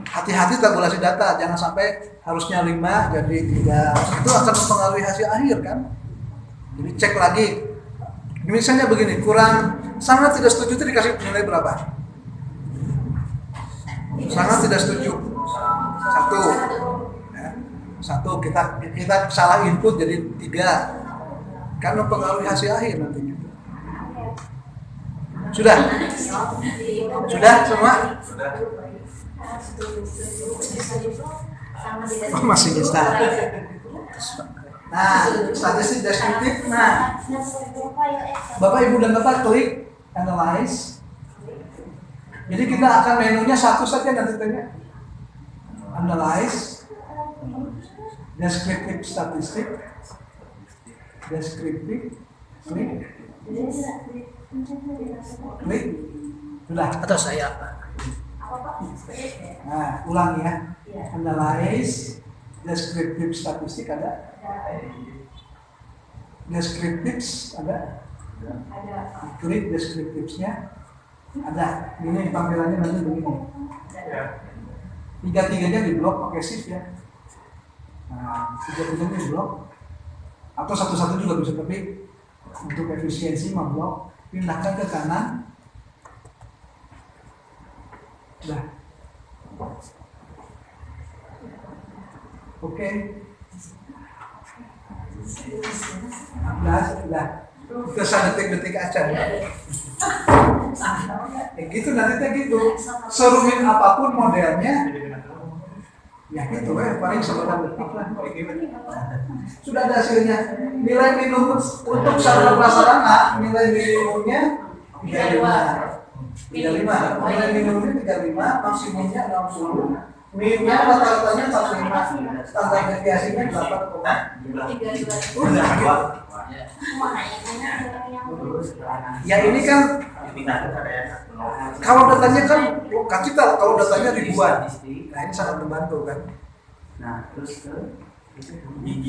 Hati-hati tabulasi data, jangan sampai harusnya 5 jadi 3. Itu akan mempengaruhi hasil akhir kan. Jadi cek lagi. Misalnya begini, kurang sangat tidak setuju itu dikasih nilai berapa? Sangat tidak setuju. 1. Ya. 1 kita salah input jadi 3. Kan mempengaruhi hasil akhir nantinya. Sudah? Sudah semua? Oh, masih bisa. Nah, statistik deskriptif. Nah, Bapak Ibu dan Bapak klik analyze. Jadi kita akan menunya satu saja nanti tanya. Analyze, deskriptif statistik, deskriptif, klik, klik, sudah. Atau saya apa? Nah, ulang ya. Analyze, deskriptif statistik ada. Deskriptif ada. Klik deskriptifnya ada. Ini tampilannya nanti begini. 3-3-nya di blok pakai shift ya. Nah, 3-3-nya di blok. Atau satu-satu juga bisa, tapi untuk efisiensi blok pindahkan ke kanan. Udah. Oke. Udah. Itu detik-detik aja. Ya gitu nanti gitu. Serumit apapun modelnya, ya gitu paling sebentar detik lah. Sudah ada hasilnya. Nilai minimum untuk sarana prasarana, nilai minimumnya 35. Nilai minimumnya 35, maksimumnya 60. Minimumnya rata-ratanya 45. Standar deviasinya 8,3. Ya ini kan kalau datanya kan kita kalau datanya ribuan. Nah ini sangat membantu kan. Nah terus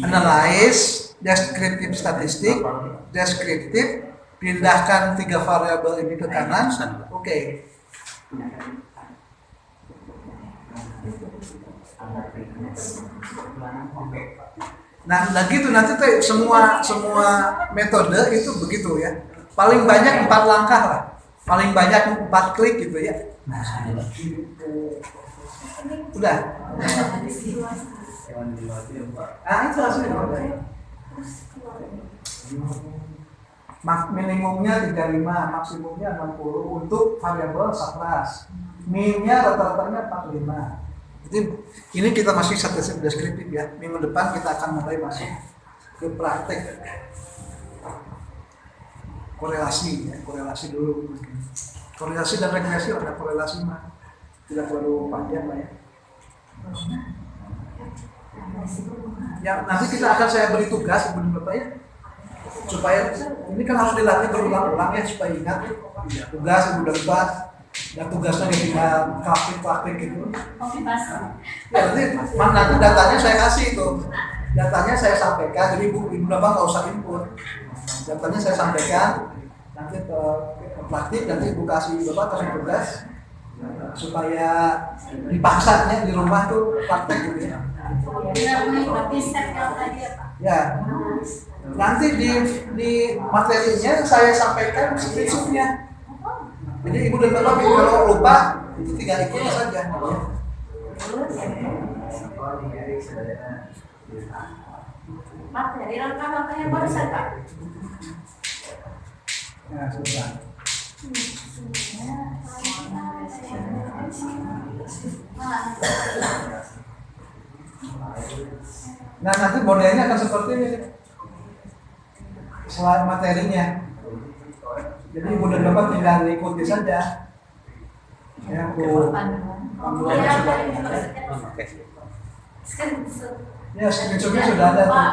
analyze, deskriptif statistik, deskriptif, pindahkan 3 variabel ini ke kanan. Oke. Nah gitu nanti tuh semua metode itu begitu ya. Paling banyak 4 langkah lah. Paling banyak 4 klik gitu ya. Udah. Nah itu hasilnya. Minimumnya 35, maksimumnya 60 untuk variabel subclass. Minnya rata-ratanya 45. Jadi ini kita masih statistik deskriptif ya. Minggu depan kita akan mulai masuk ke praktek korelasi ya. Korelasi dulu. Korelasi dan regresi ada korelasi mah tidak terlalu panjang lah ya. Ya nanti saya beri tugas Ibu Bapak ya, supaya ini kan harus dilatih berulang-ulang ya supaya ingat tugas Ibu Bapak. Dan tugasnya tinggal praktik gitu. Ya nanti datanya saya kasih itu. Datanya saya sampaikan, jadi Ibu Bapak nggak usah input. Datanya saya sampaikan, nanti ke praktik, nanti Ibu kasih Bapak kasih tugas supaya dipaksanya di rumah tuh praktek gitu ya. Ya. Nanti di materinya saya sampaikan screenshotnya. Jadi Ibu dan Bapak kalau lupa itu tinggal ikuti saja. Materi langkah-langkah yang barusan Pak. Ya sudah. Nah nanti modelnya akan seperti ini. Selain materinya. Jadi Ibu dan Bapak tinggal ikuti saja. Ya, panduannya sudah. Ya, screenshotnya sudah ada tuh.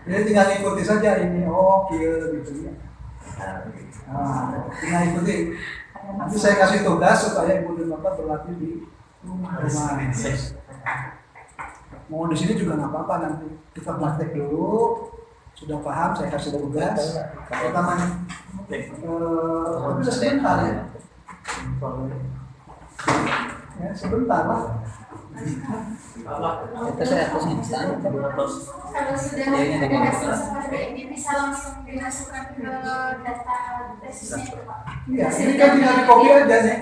Jadi tinggal ikuti saja ini. Oh, gitu ya. Nah, tinggal ikuti. Nanti saya kasih tugas supaya Ibu dan Bapak berlatih di rumah. Mau di sini juga nggak apa-apa, nanti kita praktek dulu. Sudah paham, saya kasih tugas. Pertama, tapi sebentar ya. Ya, sebentar lah. Itu saya atasnya instan. Kalau sudah berhasil seperti ini bisa langsung dimasukkan ke data tesisnya itu Pak. Iya, ini kan tinggal di copy aja nih.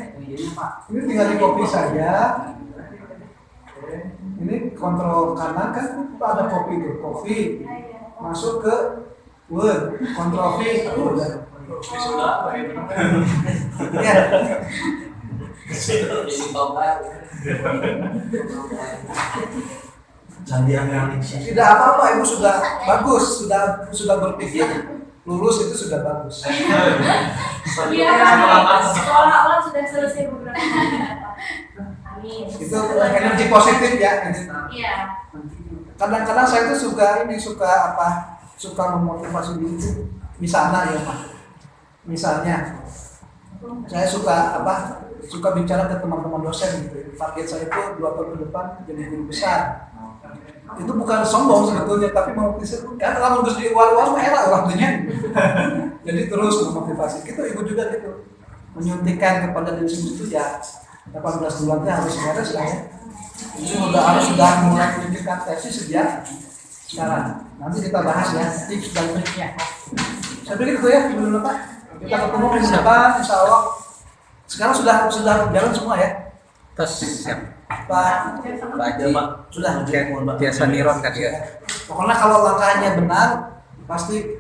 Ini tinggal di copy saja. Ini kontrol kanan kan ada copy tuh, copy masuk ke Word, kontrol V, udah. Ya, Candi analisis. tidak apa-apa, ibu sudah bagus, sudah berpikir lulus itu sudah bagus. Iya, sekolah sudah selesai beberapa kali Pak. Amin. Itu energi positif ya. Iya. Kadang-kadang saya tuh suka memotivasi diri itu misalnya ya Pak. Misalnya saya suka bicara ke teman-teman dosen gitu. Target saya itu 2 tahun ke depan jadi guru besar. Itu bukan sombong sebetulnya, tapi mau kan kalau harus diulang-ulang enak waktunya. Jadi terus memotivasi. Gitu ibu juga gitu. Menyuntikkan kepada diri sendiri itu ya 18 bulannya harus beres lah ya. Ini sudah mulai memikirkan tesis sejak sekarang. Nanti kita bahas ya tips dan triknya. Saya pikir itu ya dulu Pak. Kita ketemu minggu depan, insya Allah. Sekarang sudah jalan semua ya. Terus siap. Pak, Pak Haji sudah. biasa niron kan ya. Pokoknya kalau langkahnya benar, pasti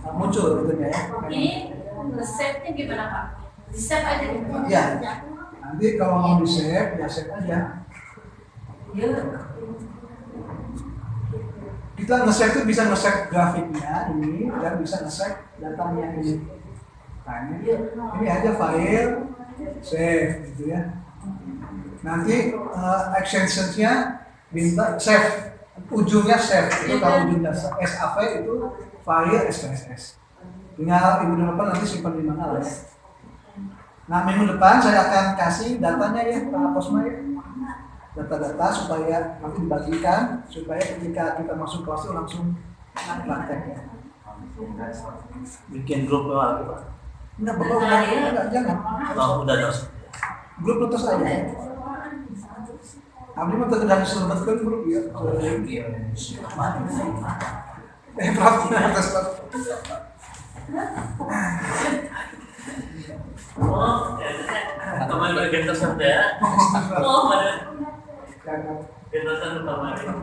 muncul gitu ya. Ini resepnya gimana Pak? Resep aja gitu. Ya. Nanti kalau mau di save, ya save aja. Kita nge-save itu bisa nge-save grafiknya ini dan bisa nge-save datanya ini. Nah, ini aja file save gitu ya. Nanti extensionsnya minta save, ujungnya save itu kalau ujungnya SAV itu file SPSS. Tinggal ibu depan nanti simpan di mana lah ya. Nah minggu depan saya akan kasih datanya ya Pak Posma ya. Data-data supaya nanti dibagikan supaya ketika kita masuk kelas itu langsung praktek ya. Bikin grup lagi Pak. Enggak, Bapak enggak jangan. Oh, udah terus. Grup terus aja. Abdi mah terkadang selamatkan grup ya. Praktek atas Oh, kemarin bagian tersebut ya. Oh, mana? karena Kita kan kemarin.